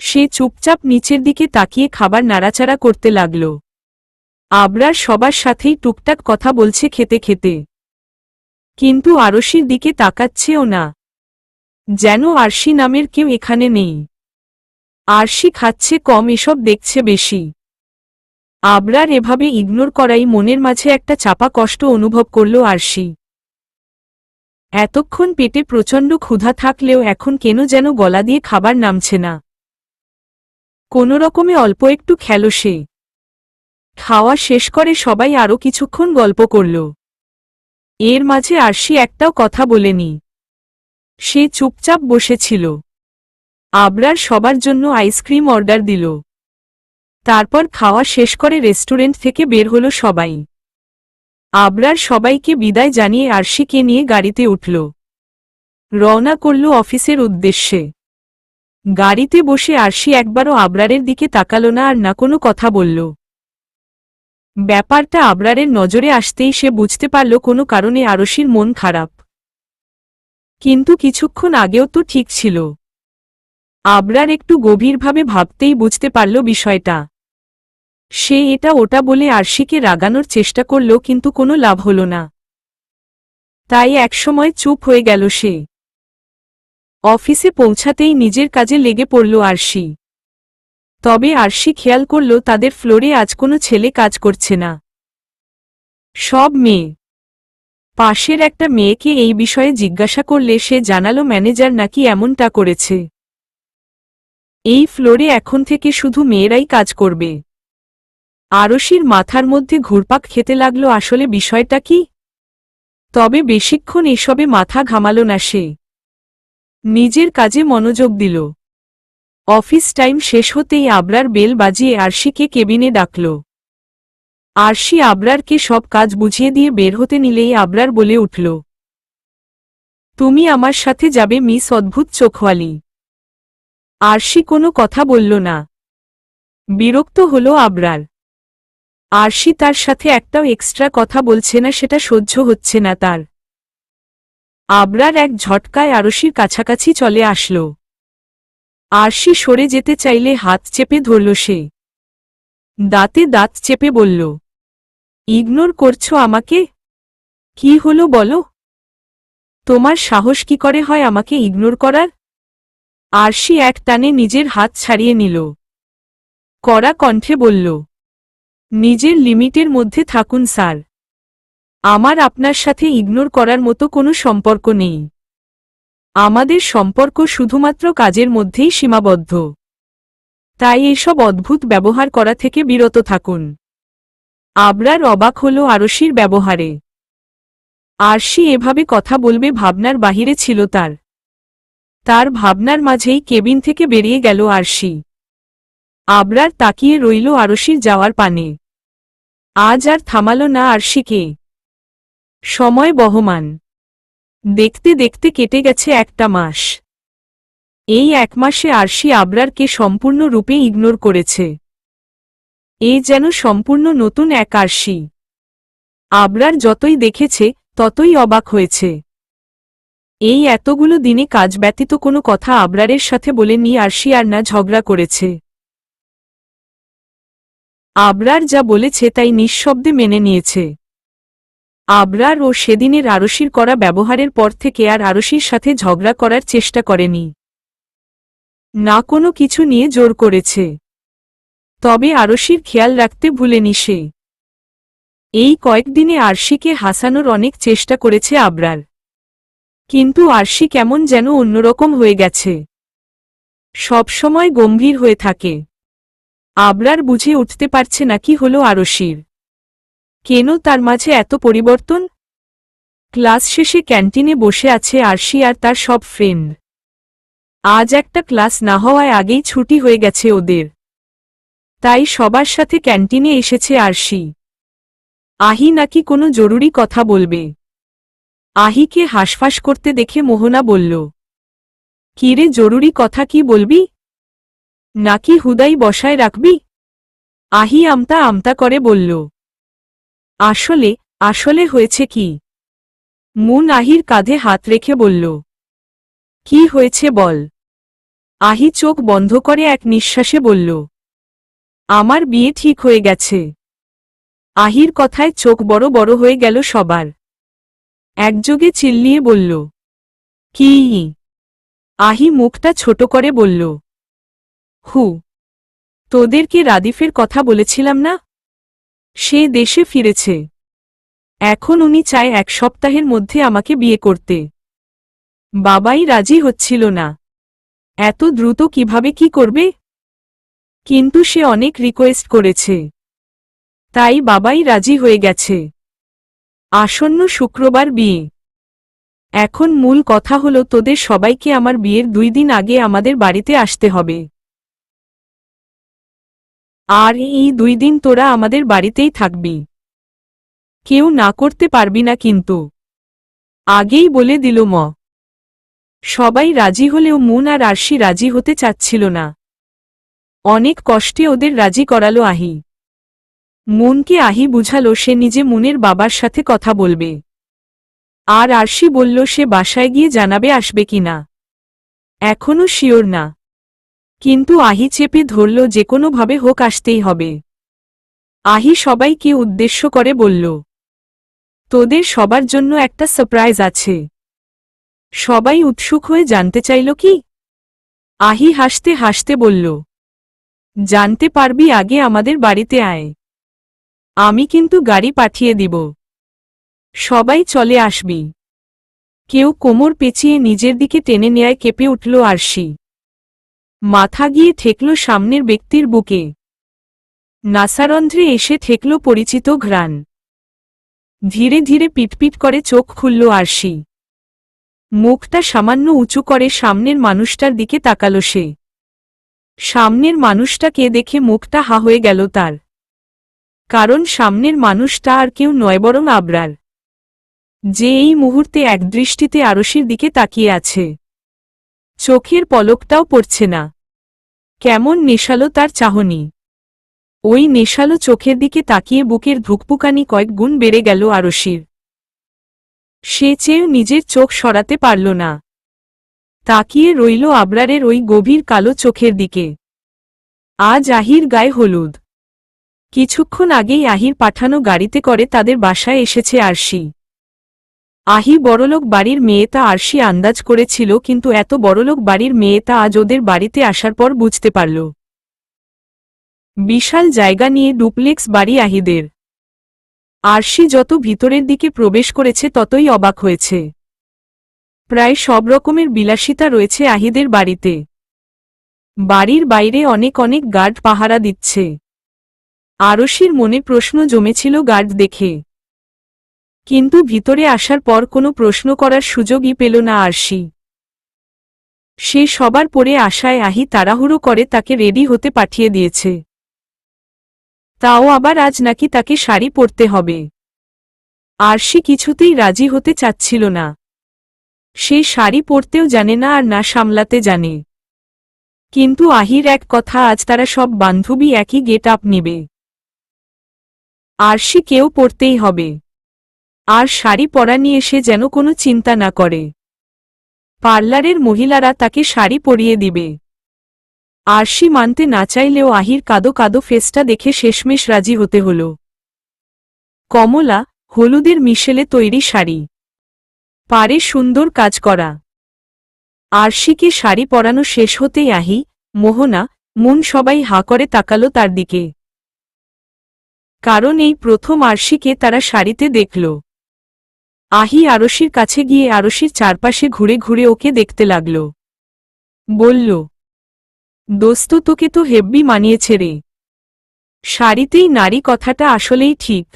সে চুপচাপ নিচের দিকে তাকিয়ে খাবার নাড়াচাড়া করতে লাগল। আবরার সবার সাথেই টুকটাক কথা বলছে খেতে খেতে, কিন্তু আরশির দিকে তাকাচ্ছেও না, যেন আরশি নামের কেউ এখানে নেই। আরশি খাচ্ছে কম, এসব দেখছে বেশি। আবরার এভাবে ইগনোর করাই মনের মাঝে একটা চাপা কষ্ট অনুভব করল আরশি। এতক্ষণ পেটে প্রচণ্ড ক্ষুধা থাকলেও এখন কেন যেন গলা দিয়ে খাবার নামছে না। কোনোরকমে অল্প একটু খেল সে। খাওয়া শেষ করে সবাই আরও কিছুক্ষণ গল্প করল। এর মাঝে আরশি একটাও কথা বলেনি। সে চুপচাপ বসেছিল। আবরার সবার জন্য আইসক্রিম অর্ডার দিল। তারপর খাওয়া শেষ করে রেস্টুরেন্ট থেকে বের হলো সবাই। আবরার সবাইকে বিদায় জানিয়ে আরশিকে নিয়ে গাড়িতে উঠল। রওনা করল অফিসের উদ্দেশ্যে। গাড়িতে বসে আরশি একবারও আবরারের দিকে তাকালো না আর না কোনো কথা বলল। ব্যাপারটা আবরারের নজরে আসতেই সে বুঝতে পারল কোনো কারণে আরশির মন খারাপ। কিন্তু কিছুক্ষণ আগেও তো ঠিক ছিল। আবরার একটু গভীরভাবে ভাবতেই বুঝতে পারল বিষয়টা। সে এটা ওটা বলে আরশিকে রাগানোর চেষ্টা করল কিন্তু কোনো লাভ হল না। তাই একসময় চুপ হয়ে গেল সে। অফিসে পৌঁছাতেই নিজের কাজে লেগে পড়ল আরশি। তবে আরশি খেয়াল করল তাদের ফ্লোরে আজ কোনো ছেলে কাজ করছে না, সব মেয়ে। পাশের একটা মেয়েকে এই বিষয়ে জিজ্ঞাসা করলে সে জানালো ম্যানেজার নাকি এমনটা করেছে। এই ফ্লোরে এখন থেকে শুধু মেয়েরাই কাজ করবে। আরশির মাথার মধ্যে ঘুরপাক খেতে লাগলো আসলে বিষয়টা কি। তবে বেশিক্ষণ এসবে মাথা ঘামাল না সে। নিজের কাজে মনোযোগ দিল। অফিস টাইম শেষ হতেই আবরার বেল বাজিয়ে আরশিকে কেবিনে ডাকল। আরশি আবরারকে সব কাজ বুঝিয়ে দিয়ে বের হতে নিলেই আবরার বলে উঠল, তুমি আমার সাথে যাবে মিস অদ্ভুত চোখওয়ালি। আরশি কোনো কথা বলল না। বিরক্ত হল আবরার। আরশি তার সাথে একটাও এক্সট্রা কথা বলছে না, সেটা সহ্য হচ্ছে না তার। আবরার এক ঝটকায় আরশির কাছাকাছি চলে আসল। আরশি সরে যেতে চাইলে হাত চেপে ধরল সে। দাঁতে দাঁত চেপে বলল, ইগনোর করছো আমাকে? কি হলো বলো? তোমার সাহস কি করে হয় আমাকে ইগনোর করার? আরশি এক টানে নিজের হাত ছাড়িয়ে নিল। কড়া কণ্ঠে বলল, নিজের লিমিটের মধ্যে থাকুন স্যার। আমার আপনার সাথে ইগনোর করার মতো কোনো সম্পর্ক নেই। আমাদের সম্পর্ক শুধুমাত্র কাজের মধ্যেই সীমাবদ্ধ। তাই এসব অদ্ভুত ব্যবহার করা থেকে বিরত থাকুন। আবরার অবাক হল আরশির ব্যবহারে। আরশি এভাবে কথা বলবে ভাবনার বাহিরে ছিল তার। তার ভাবনার মাঝেই কেবিন থেকে বেরিয়ে গেল আরশি। আবরার তাকিয়ে রইল আরশির যাওয়ার পানে। আজ আর থামাল না আরশিকে। সময় বহমান। দেখতে দেখতে কেটে গেছে একটা মাস। এই এক মাসে আরশি আবরারকে সম্পূর্ণরূপে ইগনোর করেছে। এ যেন সম্পূর্ণ নতুন এক আরশি। আবরার যতই দেখেছে ততই অবাক হয়েছে। এই এতগুলো দিনে কাজ ব্যতীত কোনো কথা আবরারের সাথে বলেনি আরশি, আর না ঝগড়া করেছে। আবরার যা বলেছে তাই নিঃশব্দে মেনে নিয়েছে। আবরার ও সেদিনের আরশির করা ব্যবহারের পর থেকে আর আরশির সাথে ঝগড়া করার চেষ্টা করেনি, না কোনো কিছু নিয়ে জোর করেছে। তবে আরশির খেয়াল রাখতে ভুলেনি সে। এই কয়েকদিনে আরশিকে হাসানোর অনেক চেষ্টা করেছে আবরার। কিন্তু আরশি কেমন যেন অন্যরকম হয়ে গেছে। সবসময় গম্ভীর হয়ে থাকে। আবরার বুঝে উঠতে পারছে না কি হলো আরশির। কেন তার মাঝে এত পরিবর্তন? ক্লাস শেষে ক্যান্টিনে বসে আছে আরশি আর তার সব ফ্রেন্ড। আজ একটা ক্লাস না হওয়ায় আগেই ছুটি হয়ে গেছে ওদের। তাই সবার সাথে ক্যান্টিনে এসেছে আরশি। আহি নাকি কোনো জরুরি কথা বলবে। আহিকে হাসফাস করতে দেখে মোহনা বলল, কিরে জরুরি কথা কি বলবি? নাকি হুদাই বসায় রাখবি? আহি আমতা আমতা করে বলল, আসলে আসলে হয়েছে কি? মুন আহির কাঁধে হাত রেখে বলল, কি হয়েছে বল। আহি চোখ বন্ধ করে এক নিঃশ্বাসে বলল, আমার বিয়ে ঠিক হয়ে গেছে। আহির কথায় চোখ বড় বড় হয়ে গেল সবার। একযোগে চিল্লিয়ে বলল, কি? আহি মুখটা ছোট করে বলল, হু, তোদেরকে রাদিফের কথা বলেছিলাম না? সে দেশে ফিরেছে। এখন উনি চায় 1 সপ্তাহের মধ্যে আমাকে বিয়ে করতে। বাবাই রাজি হচ্ছিল না। এত দ্রুত কিভাবে কি করবে? কিন্তু সে অনেক রিকোয়েস্ট করেছে। তাই বাবাই রাজি হয়ে গেছে। আসন্ন শুক্রবার বিয়ে। এখন মূল কথা হলো তোদের সবাইকে আমার বিয়ের 2 দিন আগে আমাদের বাড়িতে আসতে হবে। আর এই 2 দিন তোরা আমাদের বাড়িতেই থাকবি। কেউ না করতে পারবি না কিন্তু। আগেই বলে দিল ম। সবাই রাজি হলেও মুন আর আরশি রাজি হতে চাচ্ছিল না। অনেক কষ্টে ওদের রাজি করালো আহি। মুনকে আহি বুঝালো সে নিজে মুনের বাবার সাথে কথা বলবে। আর আরশি বলল সে বাসায় গিয়ে জানাবে আসবে কিনা। এখনও শিওর না, কিন্তু আহি চেপে ধরল যে কোনোভাবে হোক আসতেই হবে। আহি সবাইকে উদ্দেশ্য করে বলল, তোদের সবার জন্য একটা সারপ্রাইজ আছে। সবাই উৎসুক হয়ে জানতে চাইল কি। আহি হাসতে হাসতে বলল, জানতে পারবি আগে আমাদের বাড়িতে আয়। আমি কিন্তু গাড়ি পাঠিয়ে দিব। সবাই চলে আসবি। কেউ কোমর পেঁচিয়ে নিজের দিকে টেনে নেয় কেঁপে উঠল আরশি। মাথা গিয়ে ঠেকল সামনের ব্যক্তির বুকে। নাসারন্ধ্রে এসে ঠেকল পরিচিত ঘ্রাণ। ধীরে ধীরে পিটপিট করে চোখ খুলল আরশি। মুখটা সামান্য উঁচু করে সামনের মানুষটার দিকে তাকাল সে। সামনের মানুষটাকে দেখে মুখটা হা হয়ে গেল তার। কারণ সামনের মানুষটা আর কেউ নয় বরং আবরার, যে এই মুহূর্তে একদৃষ্টিতে আরশির দিকে তাকিয়ে আছে। চোখের পলকটাও পড়ছে না। কেমন নেশালো তার চাহনি। ওই নেশালো চোখের দিকে তাকিয়ে বুকের ধুকপুকানি কয়েক গুণ বেড়ে গেল আরশির। সে চেয়েও নিজের চোখ সরাতে পারল না। তাকিয়ে রইল আবরারের ওই গভীর কালো চোখের দিকে। আজ আহির গায়ে হলুদ। কিছুক্ষণ আগেই আহির পাঠানো গাড়িতে করে তাদের বাসায় এসেছে আরশি। আহি বড়লোক বাড়ির মেয়ে তা আরশি আন্দাজ করেছিল, কিন্তু এত বড়লোক বাড়ির মেয়ে তা আজ ওদের বাড়িতে আসার পর বুঝতে পারল। বিশাল জায়গা নিয়ে ডুপ্লেক্স বাড়ি আহিদের। আরশি যত ভিতরের দিকে প্রবেশ করেছে ততই অবাক হয়েছে। প্রায় সব রকমের বিলাসিতা রয়েছে আহিদের বাড়িতে। বাড়ির বাইরে অনেক অনেক গার্ড পাহারা দিচ্ছে। আরশির মনে প্রশ্ন জমেছিল গার্ড দেখে, কিন্তু ভিতরে আসার পর কোনো প্রশ্ন করার সুযোগই পেল না আরশি। সে সবার পরে আশায় আহি তাড়াহুড়ো করে তাকে রেডি হতে পাঠিয়ে দিয়েছে। তাও আবার আজ নাকি তাকে শাড়ি পরতে হবে। আরশি কিছুতেই রাজি হতে চাচ্ছিল না। সে শাড়ি পরতেও জানে না আর না সামলাতে জানে। কিন্তু আহির এক কথা, আজ তারা সব বান্ধবী একই গেট আপ নেবে। আরশি কেউ পরতেই হবে। আর শাড়ি পরা নিয়ে সে যেন কোনো চিন্তা না করে। পার্লারের মহিলারা তাকে শাড়ি পরিয়ে দিবে। আরশি মানতে না চাইলেও আহির কাদো কাদো ফেসটা দেখে শেষমেশ রাজি হতে হল। কমলা হলুদের মিশেলে তৈরি শাড়ি, পারে সুন্দর কাজ করা। আরশিকে শাড়ি পরানো শেষ হতেই আহি, মোহনা, মুন সবাই হা করে তাকালো তার দিকে। কারণ এই প্রথম আরশিকে তারা শাড়িতে দেখল। আহি আরশির কাছে গিয়ে আরশির চারপাশে ঘুরে ঘুরে ওকে দেখতে লাগল। বলল, দোস্ত তোকে তো হেব্বি মানিয়েছে রে। শাড়িতেই নারী কথাটা আসলেই ঠিক।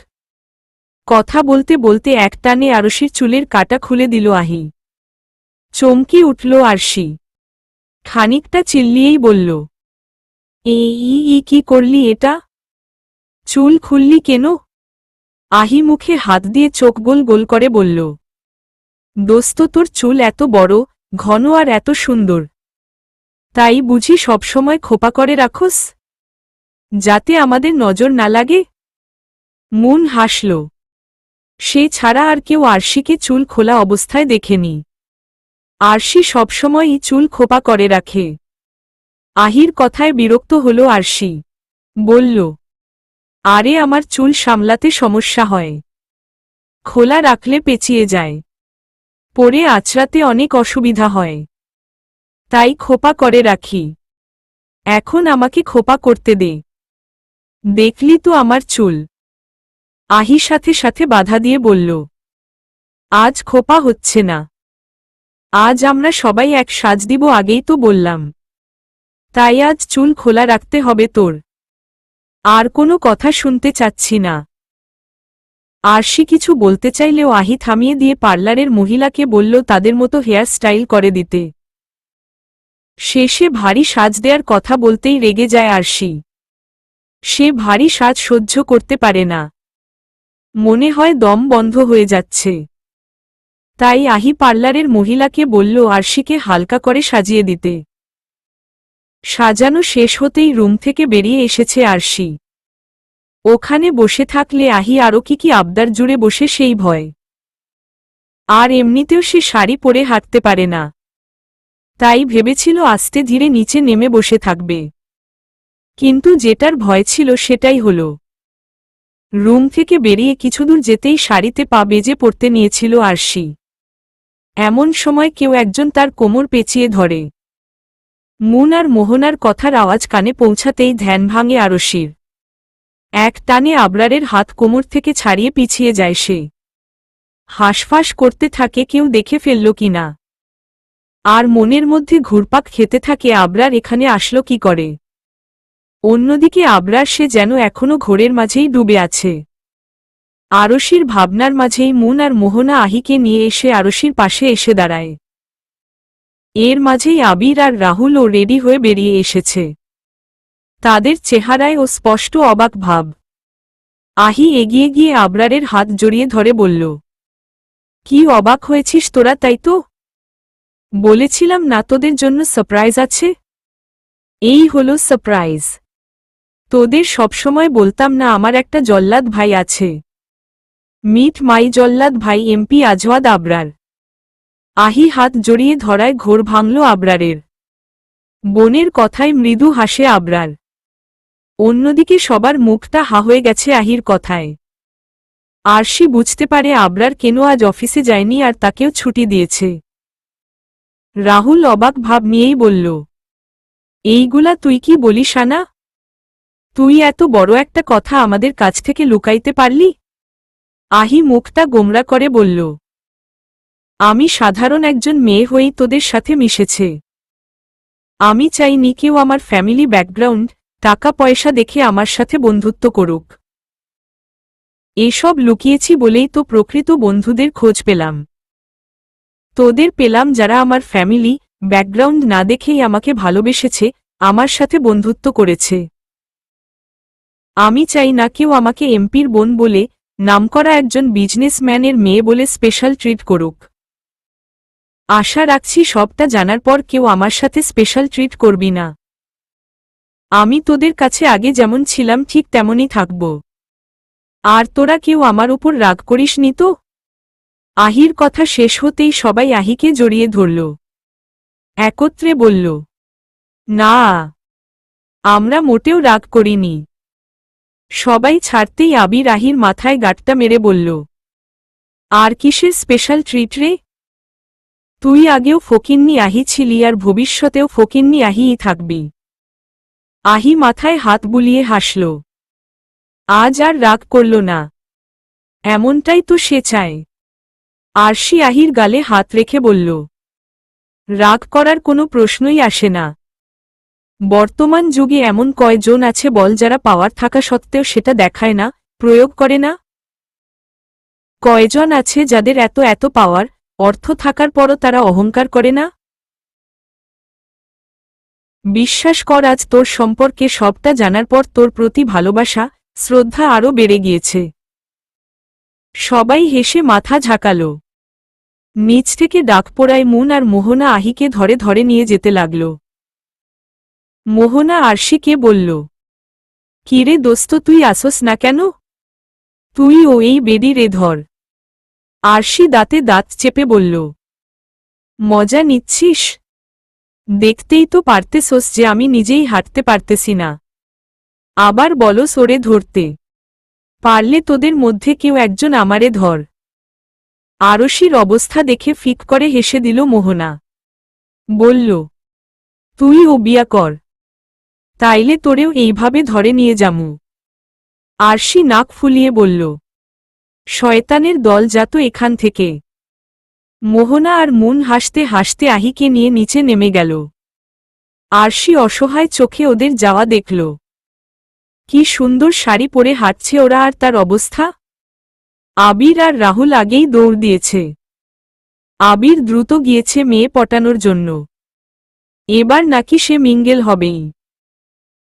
কথা বলতে বলতে এক টানে আরশির চুলের কাটা খুলে দিল আহি। চমকি উঠল আরশি। খানিকটা চিল্লিয়েই বলল, এই কি করলি এটা? চুল খুললি কেন? আহি মুখে হাত দিয়ে চোখ গোল গোল করে বলল, দোস্ত তোর চুল এত বড়, ঘন আর এত সুন্দর, তাই বুঝি সবসময় খোপা করে রাখোস, যাতে আমাদের নজর না লাগে? মুন হাসল। সে ছাড়া আর কেউ আরশিকে চুল খোলা অবস্থায় দেখেনি। আরশি সবসময়ই চুল খোপা করে রাখে। আহির কথায় বিরক্ত হল আরশি। বলল, আরে আমার চুল সামলাতে সমস্যা হয়, খোলা রাখলে পেঁচিয়ে যায়, পরে আঁচড়াতে অনেক অসুবিধা হয়, তাই খোপা করে রাখি। এখন আমাকে খোপা করতে দে। দেখলি তো আমার চুল। আহি সাথে সাথে বাধা দিয়ে বলল, আজ খোপা হচ্ছে না। আজ আমরা সবাই এক সাজ দিব, আগেই তো বললাম। তাই আজ চুল খোলা রাখতে হবে তোর। আর কোনো কথা শুনতে চাচ্ছি না। আরশি কিছু বলতে চাইলেও আহি থামিয়ে দিয়ে পার্লারের মহিলাকে বলল তাদের মতো হেয়ার স্টাইল করে দিতে। শেষে ভারী সাজ দেওয়ার কথা বলতেই রেগে যায় আরশি। সে ভারী সাজ সহ্য করতে পারে না। মনে হয় দম বন্ধ হয়ে যাচ্ছে। তাই আহি পার্লারের মহিলাকে বলল আরশিকে হালকা করে সাজিয়ে দিতে। সাজানো শেষ হতেই রুম থেকে বেরিয়ে এসেছে আরশি। ওখানে বসে থাকলে আহি আরও কি আবদার জুড়ে বসে সেই ভয়। আর এমনিতেও সে শাড়ি পরে হাঁটতে পারে না, তাই ভেবেছিল আস্তে ধীরে নিচে নেমে বসে থাকবে। কিন্তু যেটার ভয় ছিল সেটাই হল। রুম থেকে বেরিয়ে কিছুদূর যেতেই শাড়িতে পা বেজে পড়তে নিয়েছিল আরশি। এমন সময় কেউ একজন তার কোমর পেঁচিয়ে ধরে। মুন আর মোহনার কথার আওয়াজ কানে পৌঁছাতেই ধ্যান ভাঙে আরশির। এক টানে আবরারের হাত কোমর থেকে ছাড়িয়ে পিছিয়ে যায় সে। হাঁসফাঁস করতে থাকে কেউ দেখে ফেলল কিনা। আর মনের মধ্যে ঘুরপাক খেতে থাকে আবরার এখানে আসলো কি করে। অন্যদিকে আবরার সে যেন এখনো ঘোরের মাঝেই ডুবে আছে। আরশির ভাবনার মাঝেই মুন আর মোহনা আহিকে নিয়ে এসে আরশির পাশে এসে দাঁড়ায়। এর মাঝেই আবির আর রাহুলও রেডি হয়ে বেরিয়ে এসেছে। তাদের চেহারায় ও স্পষ্ট অবাক ভাব। আহি এগিয়ে গিয়ে আবরারের হাত জড়িয়ে ধরে বলল, কি অবাক হয়েছিস তোরা, তাই তো? বলেছিলাম না তোদের জন্য সারপ্রাইজ আছে। এই হলো সারপ্রাইজ। তোদের সবসময় বলতাম না আমার একটা জল্লাদ ভাই আছে। মিট মাই জল্লাদ ভাই এমপি আজওয়াদ আবরার। আহি হাত জড়িয়ে ধরায় ঘোর ভাঙল আবরারের। বোনের কথায় মৃদু হাসে আবরার। অন্যদিকে সবার মুখটা হা হয়ে গেছে আহির কথায়। আরশি বুঝতে পারে আবরার কেন আজ অফিসে যায়নি আর তাকেও ছুটি দিয়েছে। রাহুল অবাক ভাব নিয়েই বলল, এইগুলা তুই কি বলিস আনা? তুই এত বড় একটা কথা আমাদের কাছ থেকে লুকাইতে পারলি? আহি মুখটা গোমরা করে বলল, আমি সাধারণ একজন মেয়ে হয়েই তোদের সাথে মিশেছে। আমি চাইনি কেউ আমার ফ্যামিলি ব্যাকগ্রাউন্ড, টাকা পয়সা দেখে আমার সাথে বন্ধুত্ব করুক। এসব লুকিয়েছি বলেই তো প্রকৃত বন্ধুদের খোঁজ পেলাম। তোদের পেলাম যারা আমার ফ্যামিলি ব্যাকগ্রাউন্ড না দেখেই আমাকে ভালোবেসেছে, আমার সাথে বন্ধুত্ব করেছে। আমি চাই না কেউ আমাকে এমপির বোন বলে, নামকরা একজন বিজনেসম্যানের মেয়ে বলে স্পেশাল ট্রিট করুক। আশা রাখছি সবটা জানার পর কেউ আমার সাথে স্পেশাল ট্রিট করবি না। আমি তোদের কাছে আগে যেমন ছিলাম ঠিক তেমনই থাকব। আর তোরা কেউ আমার উপর রাগ করিস নি তো? আহির কথা শেষ হতেই সবাই আহিকে জড়িয়ে ধরল। একত্রে বলল, না, আমরা মোটেও রাগ করিনি। সবাই ছাড়তেই আবির আহির মাথায় গাঁটটা মেরে বলল, আর কিসের স্পেশাল ট্রিট রে? তুই আগেও ফকিন্নি আহি ছিলি আর ভবিষ্যতেও ফকিন্নি আহিই থাকবি। আহি মাথায় হাত বুলিয়ে হাসল। আজ আর রাগ করল না। এমনটাই তো সে চায়। আরশি আহির গালে হাত রেখে বলল, রাগ করার কোনো প্রশ্নই আসে না। বর্তমান যুগে এমন কয়জন আছে বল যারা পাওয়ার থাকা সত্ত্বেও সেটা দেখায় না, প্রয়োগ করে না? কয়জন আছে যাদের এত এত পাওয়ার, অর্থ থাকার পরও তারা অহংকার করে না? বিশ্বাস কর আজ তোর সম্পর্কে সবটা জানার পর তোর প্রতি ভালোবাসা, শ্রদ্ধা আরও বেড়ে গিয়েছে। সবাই হেসে মাথা ঝাঁকাল। নিচ থেকে ডাক পড়ায় মুন আর মোহনা আহিকে ধরে ধরে নিয়ে যেতে লাগল। মোহনা আরশিকে বলল, কিরে দোস্ত তুই আসোস না কেন? তুই ও এই বেডি রে ধর। আরশি দাঁতে দাঁত চেপে বলল, মজা নিচ্ছিস? দেখতেই তো পারতেছোস যে আমি নিজেই হাঁটতে পারতেছি না, আবার বলো সরে ধরতে। পারলে তোদের মধ্যে কেউ একজন আমারে ধর। আরশির অবস্থা দেখে ফিক করে হেসে দিল মোহনা। বলল, তুই ও বিয়া কর, তাইলে তোরেও এইভাবে ধরে নিয়ে যামু। আরশি নাক ফুলিয়ে বলল, শয়তানের দল যা তো এখান থেকে। মোহনা আর মুন হাসতে হাসতে আহিকে নিয়ে নিচে নেমে গেল। আরশি অসহায় চোখে ওদের যাওয়া দেখল। কি সুন্দর শাড়ি পরে হাঁটছে ওরা, আর তার অবস্থা। আবির আর রাহুল আগেই দৌড় দিয়েছে। আবির দ্রুত গিয়েছে মেয়ে পটানোর জন্য। এবার নাকি সে মিঙ্গেল হবেই।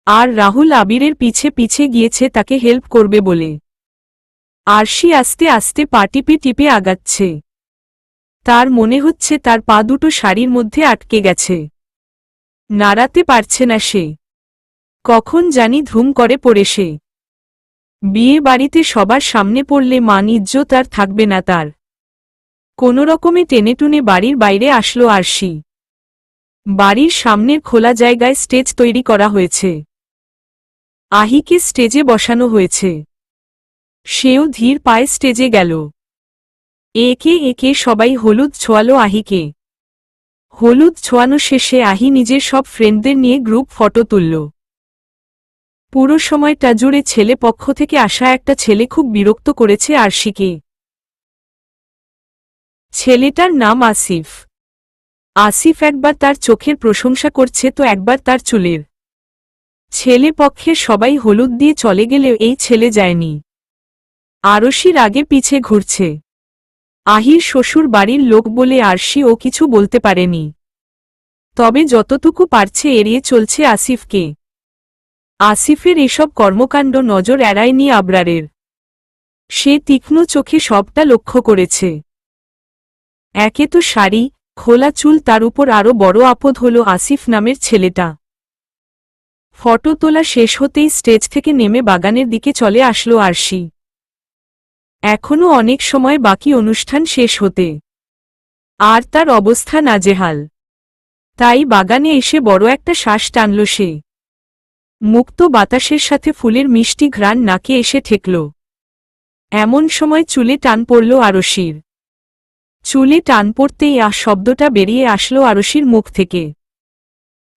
আর রাহুল আবিরের পিছে পিছে গিয়েছে তাকে হেল্প করবে বলে। আরশি আস্তে আস্তে পা টিপে টিপে আগাচ্ছে। তার মনে হচ্ছে তার পা দুটো শাড়ির মধ্যে আটকে গেছে, নাড়াতে পারছে না সে। কখন জানি ধুম করে পড়ে সে। বিয়ে বাড়িতে সবার সামনে পড়লে মান ইজ্জত আর থাকবে না তার। কোনোরকমে টেনেটুনে বাড়ির বাইরে আসলো আরশি। বাড়ির সামনের খোলা জায়গায় স্টেজ তৈরি করা হয়েছে। আহিকে স্টেজে বসানো হয়েছে। সেও ধীর পায়ে স্টেজে গেল। একে একে সবাই হলুদ ছোয়ালো আহিকে। হলুদ ছোয়ানো শেষে আহি নিজের সব ফ্রেন্ডদের নিয়ে গ্রুপ ফটো তুলল। পুরো সময়টা জুড়ে ছেলে পক্ষ থেকে আসা একটা ছেলে খুব বিরক্ত করেছে আরশিকে। ছেলেটার নাম আসিফ। আসিফ একবার তার চোখের প্রশংসা করছে তো একবার তার চুলের। ছেলে পক্ষের সবাই হলুদ দিয়ে চলে গেলেও এই ছেলে যায়নি। আরশির আগে পিছে ঘুরছে। আহির শ্বশুর বাড়ির লোক বলে আরশি ও কিছু বলতে পারেনি, তবে যতটুকু পারছে এড়িয়ে চলছে আসিফকে। আসিফের এসব কর্মকাণ্ড নজর এড়ায়নি আবরারের। সে তীক্ষ্ণ চোখে সবটা লক্ষ্য করেছে। একে তো শাড়ি, খোলা চুল, তার উপর আরও বড় আপদ হল আসিফ নামের ছেলেটা। ফটো তোলা শেষ হতেই স্টেজ থেকে নেমে বাগানের দিকে চলে আসলো আরশি। এখনও অনেক সময় বাকি অনুষ্ঠান শেষ হতে, আর তার অবস্থা নাজেহাল। তাই বাগানে এসে বড় একটা শ্বাস টানল সে। মুক্ত বাতাসের সাথে ফুলের মিষ্টি ঘ্রাণ নাকে এসে ঠেকল। এমন সময় চুলে টান পড়ল আরশির। চুলে টান পড়তেই শব্দটা বেরিয়ে আসলো আরশির মুখ থেকে।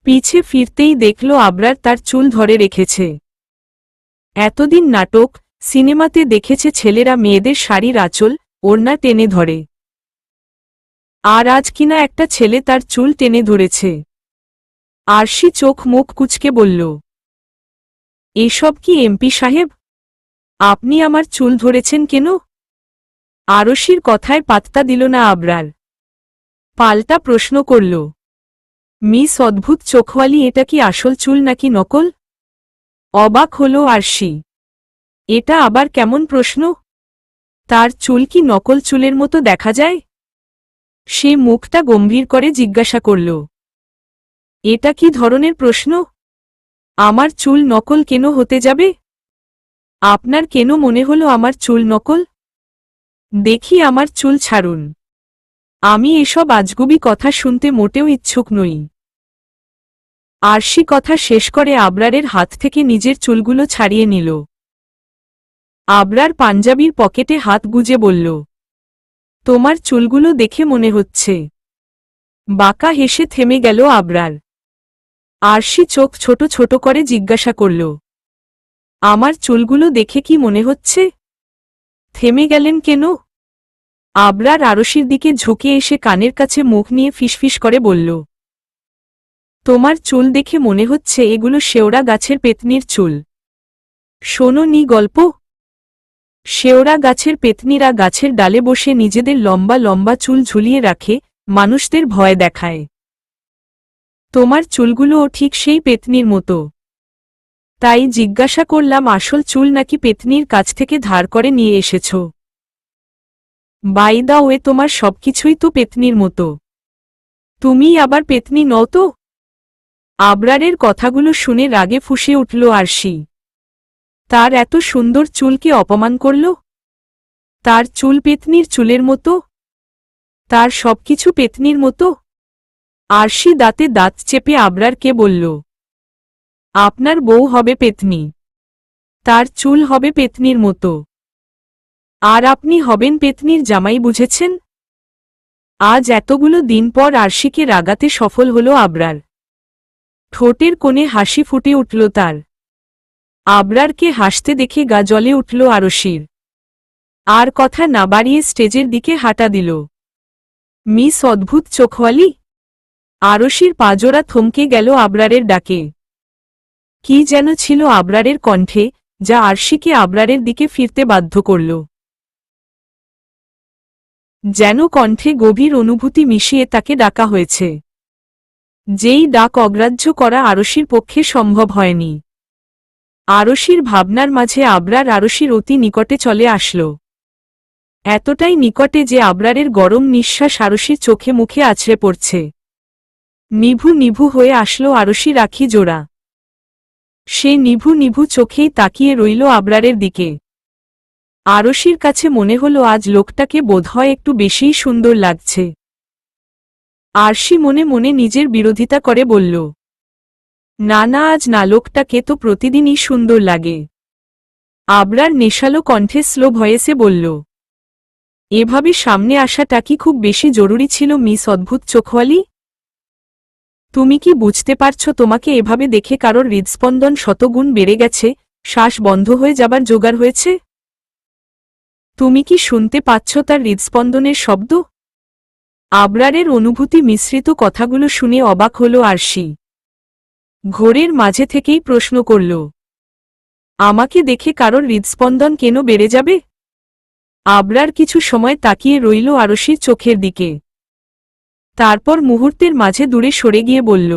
পিছে ফিরতেই দেখল আবরার তার চুল ধরে রেখেছে। এতদিন নাটক, সিনেমাতে দেখেছে ছেলেরা মেয়েদের শাড়ির আঁচল, ওড়না টেনে ধরে, আর আজ কিনা একটা ছেলে তার চুল টেনে ধরেছে। আরশি চোখ মুখ কুঁচকে বলল, এসব কি এমপি সাহেব? আপনি আমার চুল ধরেছেন কেন? আরশির কথায় পাত্তা দিল না আবরার। পাল্টা প্রশ্ন করল, মিস অদ্ভুত চোখওয়ালি, এটা কি আসল চুল নাকি নকল? অবাক হল আরশি। এটা আবার কেমন প্রশ্ন? তার চুল কি নকল চুলের মতো দেখা যায়? সে মুখটা গম্ভীর করে জিজ্ঞাসা করল, এটা কি ধরনের প্রশ্ন? আমার চুল নকল কেন হতে যাবে? আপনার কেন মনে হলো আমার চুল নকল? দেখি আমার চুল ছাড়ুন। আমি এসব আজগুবি কথা শুনতে মোটেও ইচ্ছুক নই। আরশি কথা শেষ করে আবরারের হাত থেকে নিজের চুলগুলো ছাড়িয়ে নিল। আবরার পাঞ্জাবির পকেটে হাত গুজে বলল, তোমার চুলগুলো দেখে মনে হচ্ছে। বাঁকা হেসে থেমে গেল আবরার। আরশি চোখ ছোট ছোট করে জিজ্ঞাসা করল, আমার চুলগুলো দেখে কি মনে হচ্ছে? থেমে গেলেন কেন? আবরার আরশির দিকে ঝুঁকে এসে কানের কাছে মুখ নিয়ে ফিসফিস করে বলল, তোমার চুল দেখে মনে হচ্ছে এগুলো শেওড়া গাছের পেতনির চুল। শোনো নি গল্প? শেওড়া গাছের পেতনিরা গাছের ডালে বসে নিজেদের লম্বা লম্বা চুল ঝুলিয়ে রাখে, মানুষদের ভয় দেখায়। তোমার চুলগুলোও ঠিক সেই পেতনির মতো। তাই জিজ্ঞাসা করলাম আসল চুল নাকি পেতনির কাছ থেকে ধার করে নিয়ে এসেছ। বাই দা ওয়ে, তোমার সবকিছুই তো পেতনির মতো। তুমি আবার পেতনি নও তো? আবরারের কথাগুলো শুনে রাগে ফুঁসে উঠল আরশি। তার এত সুন্দর চুলকে অপমান করল। তার চুল পেতনির চুলের মতো? তার সবকিছু পেতনির মতো? আরশি দাঁতে দাঁত চেপে আবরারকে বলল, আপনার বউ হবে পেতনি, তার চুল হবে পেতনির মতো, আর আপনি হবেন পেতনির জামাই, বুঝেছেন? আজ এতগুলো দিন পর আরশিকে রাগাতে সফল হল আবরার। ঠোঁটের কোণে হাসি ফুটে উঠল তার। আবরারকে হাসতে দেখে গা জ্বলে উঠল আরশির। আর কথা না বাড়িয়ে স্টেজের দিকে হাঁটা দিল। মিস অদ্ভুত চোখওয়ালি। আরশির পাজোড়া থমকে গেল আবরারের ডাকে। কি যেন ছিল আবরারের কণ্ঠে, যা আরশিকে আবরারের দিকে ফিরতে বাধ্য করল। যেন কণ্ঠে গভীর অনুভূতি মিশিয়ে তাকে ডাকা হয়েছে, যেই ডাক অগ্রাহ্য করা আরশির পক্ষে সম্ভব হয়নি। আরশির ভাবনার মাঝে আবরার আরশির অতি নিকটে চলে আসল। এতটাই নিকটে যে আবরারের গরম নিঃশ্বাস আরশির চোখে মুখে আছড়ে পড়ছে। নিভু নিভু হয়ে আসলো আরশির আখি জোড়া। সে নিভু নিভু চোখেই তাকিয়ে রইল আবরারের দিকে। আরশির কাছে মনে হল আজ লোকটাকে বোধহয় একটু বেশিই সুন্দর লাগছে। আরশি মনে মনে নিজের বিরোধিতা করে বলল, না না, আজ না, লোকটাকে তো প্রতিদিনই সুন্দর লাগে। আবরার নেশালো কণ্ঠে স্লো ভয়েসে বলল, এভাবে সামনে আসাটা কি খুব বেশি জরুরি ছিল মিস অদ্ভুত চোখওয়ালি? তুমি কি বুঝতে পারছ তোমাকে এভাবে দেখে কারোর হৃদস্পন্দন শতগুণ বেড়ে গেছে, শ্বাস বন্ধ হয়ে যাবার জোগাড় হয়েছে? তুমি কি শুনতে পাচ্ছ তার হৃদস্পন্দনের শব্দ? আবরারের অনুভূতি মিশ্রিত কথাগুলো শুনে অবাক হল আরশি। ঘোরের মাঝে থেকেই প্রশ্ন করল, আমাকে দেখে কারোর হৃদস্পন্দন কেন বেড়ে যাবে? আবরার কিছু সময় তাকিয়ে রইল আরশির চোখের দিকে। তারপর মুহূর্তের মাঝে দূরে সরে গিয়ে বলল,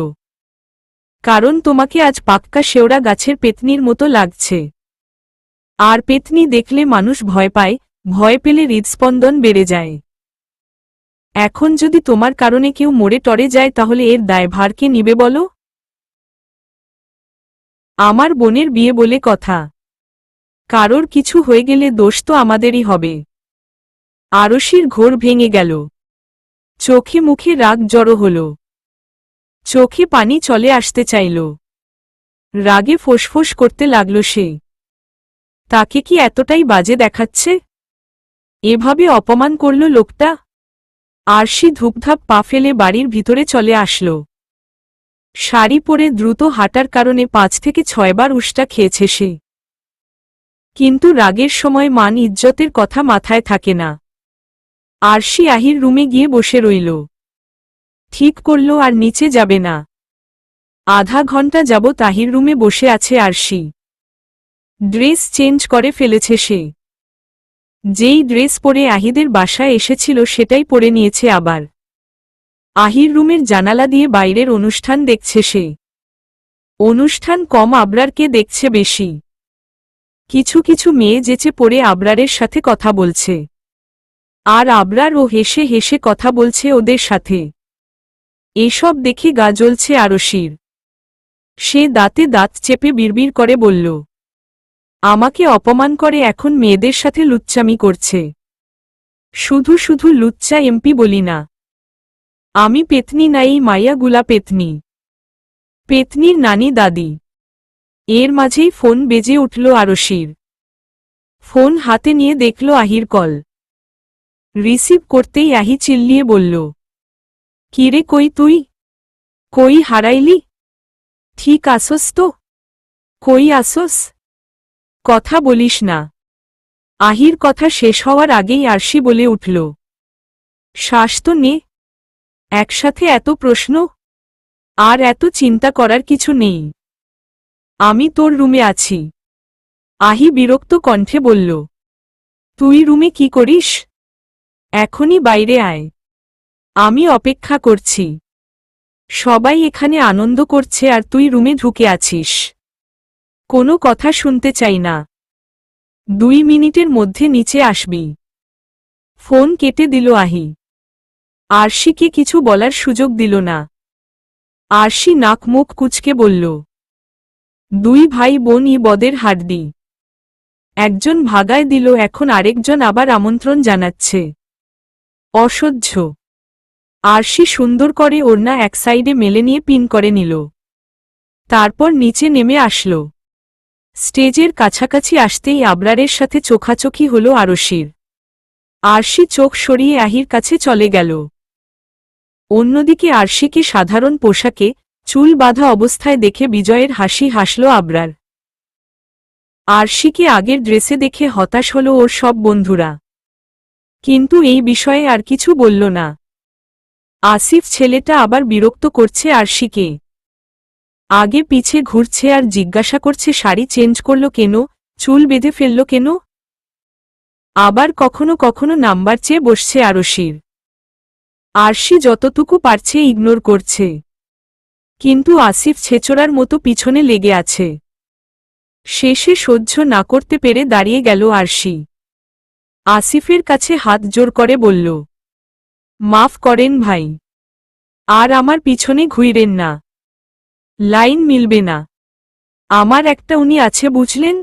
কারণ তোমাকে আজ পাক্কা শেওড়া গাছের পেতনির মতো লাগছে। আর পেতনি দেখলে মানুষ ভয় পায়, ভয় পেলে হৃদস্পন্দন বেড়ে যায়। এখন যদি তোমার কারণে কেউ মরে টরে যায় তাহলে এর দায়ভার কে নিবে বলো? আমার বোনের বিয়ে বলে কথা, কারোর কিছু হয়ে গেলে দোষ তো আমাদেরই হবে। আরশির ঘোর ভেঙে গেল। চোখে মুখে রাগ জড়ো হল। চোখে পানি চলে আসতে চাইল। রাগে ফোঁসফোঁস করতে লাগল সে। তাকে কি এতটাই বাজে দেখাচ্ছে? এভাবে অপমান করল লোকটা? আরশি ধূপধাপ পা ফেলে বাড়ির ভিতরে চলে আসল। শাড়ি পরে দ্রুত হাঁটার কারণে 5 থেকে 6 বার উষ্টা খেয়েছে সে। কিন্তু রাগের সময় মান ইজ্জতের কথা মাথায় থাকে না। আরশি আহির রুমে গিয়ে বসে রইল। ঠিক করল আর নিচে যাবে না। আধা ঘন্টা যাবৎ আহির রুমে বসে আছে আরশি। ড্রেস চেঞ্জ করে ফেলেছে সে। যেই ড্রেস পরে আহিদের বাসায় এসেছিল সেটাই পরে নিয়েছে আবার। আহির রুমের জানালা দিয়ে বাইরের অনুষ্ঠান দেখছে সে। অনুষ্ঠান কম, আবরারকে দেখছে বেশি। কিছু কিছু মেয়ে যেচে পড়ে আবরারের সাথে কথা বলছে। আর আবরার ও হেসে হেসে কথা বলছে ওদের সাথে। এসব দেখে গা জ্বলছে আরশির। সে দাঁতে দাঁত চেপে বিড়বিড় করে বলল, আমাকে অপমান করে এখন মেয়েদের সাথে লুচ্চামি করছে। শুধু শুধু লুচ্চা এমপি বলি না। আমি পেতনি না, এই মাইয়াগুলা পেতনি। পেতনির নানি দাদি। এর মাঝেই ফোন বেজে উঠল আরশির। ফোন হাতে নিয়ে দেখল আহির কল। রিসিভ করতেই আহি চিল্লিয়ে বলল, কিরে কই তুই? কই হারাইলি? ঠিক আসোস তো? কই আসোস? কথা বলিস না। আহির কথা শেষ হওয়ার আগেই আরশি বলে উঠল, শ্বাস তো নে। একসাথে এত প্রশ্ন? আর এত চিন্তা করার কিছু নেই। আমি তোর রুমে আছি। আহি বিরক্ত কণ্ঠে বলল, তুই রুমে কি করিস? এখনই বাইরে আয়। আমি অপেক্ষা করছি। সবাই এখানে আনন্দ করছে আর তুই রুমে ঢুকে আছিস। কোনো কথা শুনতে চাই না। 2 মিনিটের মধ্যে নিচে আসবি। ফোন কেটে দিল আহি। আরশিকে কিছু বলার সুযোগ দিল না। আরশি নাক মুখ কুঁচকে বলল, 2 ভাই বোন ই বদের হাড্ডি। একজন ভাগায় দিল, এখন আরেকজন আবার আমন্ত্রণ জানাচ্ছে। অসহ্য। আরশি সুন্দর করে ওড়না এক সাইডে মেলে নিয়ে পিন করে নিল। তারপর নিচে নেমে আসল। স্টেজের কাছাকাছি আসতেই আবরারের সাথে চোখাচোখি হল আরশির। আরশি চোখ সরিয়ে আহির কাছে চলে গেল। অন্যদিকে আরশিকে সাধারণ পোশাকে, চুল বাঁধা অবস্থায় দেখে বিজয়ের হাসি হাসল আবরার। আরশিকে আগের ড্রেসে দেখে হতাশ হল ওর সব বন্ধুরা। কিন্তু এই বিষয়ে আর কিছু বলল না। আসিফ ছেলেটা আবার বিরক্ত করছে আরশিকে। আগে পিছে ঘুরছে আর জিজ্ঞাসা করছে শাড়ি চেঞ্জ করল কেন, চুল বেঁধে ফেলল কেন। আবার কখনো কখনো নাম্বার চেয়ে বসছে আরশির। আরশি যতটুকু পারছে ইগনোর করছে। কিন্তু আসিফ ছেচড়ার মতো পিছনে লেগে আছে। শেষে সহ্য না করতে পেরে দাঁড়িয়ে গেল আরশি। আসিফের কাছে হাত জোর করে বলল, মাফ করেন ভাই, আর আমার পিছনে ঘুইরেন না, লাইন মিলবে না, আমার একটা উনি আছে বুঝলেন।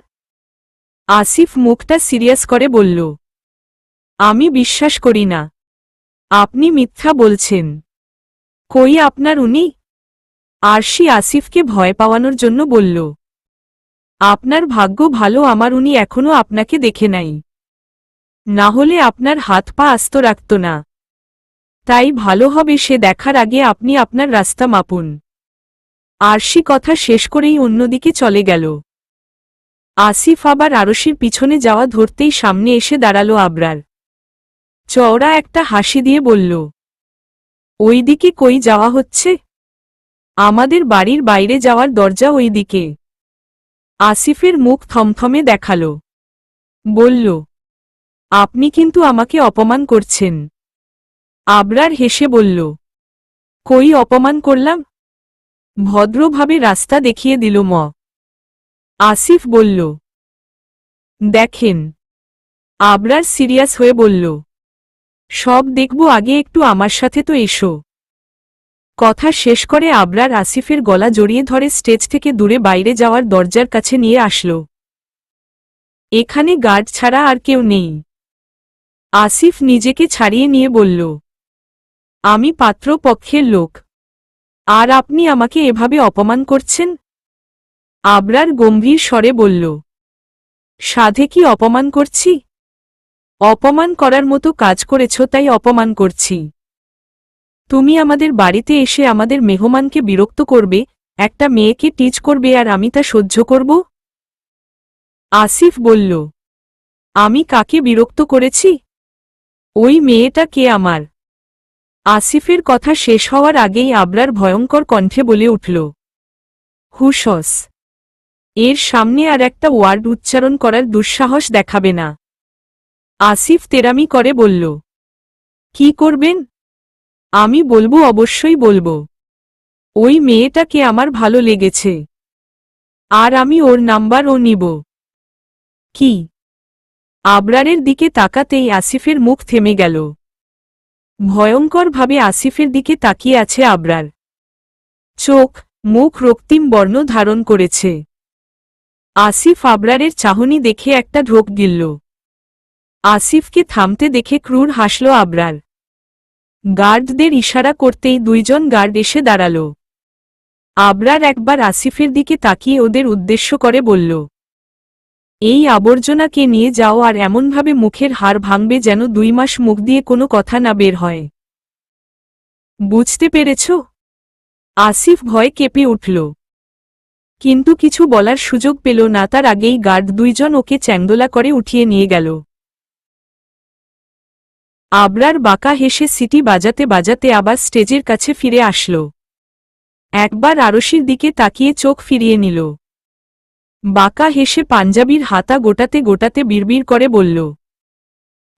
আসিফ মুখটা সিরিয়াস করে বলল, আমি বিশ্বাস করি না, আপনি মিথ্যা বলছেন। কই আপনার উনি? আরশি আসিফকে ভয় পাওয়ানোর জন্য বলল, আপনার ভাগ্য ভালো আমার উনি এখনো আপনাকে দেখে নাই, না হলে আপনার হাত পা আস্ত রাখত না। তাই ভালো হবে সে দেখার আগে আপনি আপনার রাস্তা মাপুন। আরশি কথা শেষ করেই অন্যদিকে চলে গেল। আসিফ আবার আরশির পিছনে যাওয়া ধরতেই সামনে এসে দাঁড়ালো আবরার। চওড়া একটা হাসি দিয়ে বলল, ওইদিকে কই যাওয়া হচ্ছে? আমাদের বাড়ির বাইরে যাওয়ার দরজা ওইদিকে। আসিফের মুখ থমথমে দেখালো। বলল, আপনি কিন্তু আমাকে অপমান করছেন। আবরার হেসে বলল, কই অপমান করলাম? ভদ্রভাবে রাস্তা দেখিয়ে দিল ম। আসিফ বলল, দেখেন। আবরার সিরিয়াস হয়ে বলল, সব দেখব, আগে একটু আমার সাথে তো এসো। কথা শেষ করে আবরার আসিফের গলা জড়িয়ে ধরে স্টেজ থেকে দূরে বাইরে যাওয়ার দরজার কাছে নিয়ে আসল। এখানে গার্ড ছাড়া আর কেউ নেই। আসিফ নিজেকে ছাড়িয়ে নিয়ে বলল, আমি পাত্র পক্ষের লোক, আর আপনি আমাকে এভাবে অপমান করছেন? আবরার গম্ভীর স্বরে বলল, সাধে কি অপমান করছি? অপমান করার মতো কাজ করেছ তাই অপমান করছি। তুমি আমাদের বাড়িতে এসে আমাদের মেহমানকে বিরক্ত করবে, একটা মেয়েকে টিচ করবে, আর আমি তা সহ্য করব? আসিফ বলল, আমি কাকে বিরক্ত করেছি? ওই মেয়েটা কে আমার? আসিফের কথা শেষ হওয়ার আগেই আবরার ভয়ঙ্কর কণ্ঠে বলে উঠল, হুশস। এর সামনে আর একটা ওয়ার্ড উচ্চারণ করার দুঃসাহস দেখাবে না। আসিফ তেরামি করে বলল, কি করবেন? আমি বলবো, অবশ্যই বলবো। ওই মেয়েটাকে আমার ভালো লেগেছে, আর আমি ওর নাম্বারও নিব। কি? আবরারের দিকে তাকাতেই আসিফের মুখ থেমে গেল। ভয়ঙ্করভাবে আসিফের দিকে তাকিয়ে আছে আবরার। চোখ, মুখ রক্তিম বর্ণ ধারণ করেছে। আসিফ আবরারের চাহনি দেখে একটা ঢোক গিলল। আসিফকে থামতে দেখে ক্রূর হাসল আবরার। গার্ডদের ইশারা করতেই দুইজন গার্ড এসে দাঁড়াল। আবরার একবার আসিফের দিকে তাকিয়ে ওদের উদ্দেশ্য করে বলল, এই আবর্জনাকে নিয়ে যাও, আর এমনভাবে মুখের হাড় ভাঙবে যেন 2 মাস মুখ দিয়ে কোনো কথা না বের হয়। বুঝতে পেরেছ? আসিফ ভয়ে কেঁপে উঠল, কিন্তু কিছু বলার সুযোগ পেল না। তার আগেই গার্ড দুইজন ওকে চ্যাংদোলা করে উঠিয়ে নিয়ে গেল। আবরার বাঁকা হেসে সিটি বাজাতে বাজাতে আবার স্টেজের কাছে ফিরে আসল। একবার আরশির দিকে তাকিয়ে চোখ ফিরিয়ে নিল। বাঁকা হেসে পাঞ্জাবির হাতা গোটাতে গোটাতে বিড়বিড় করে বলল,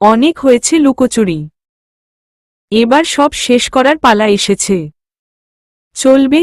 অনেক হয়েছে লুকোচুরি, এবার সব শেষ করার পালা এসেছে। চলবে?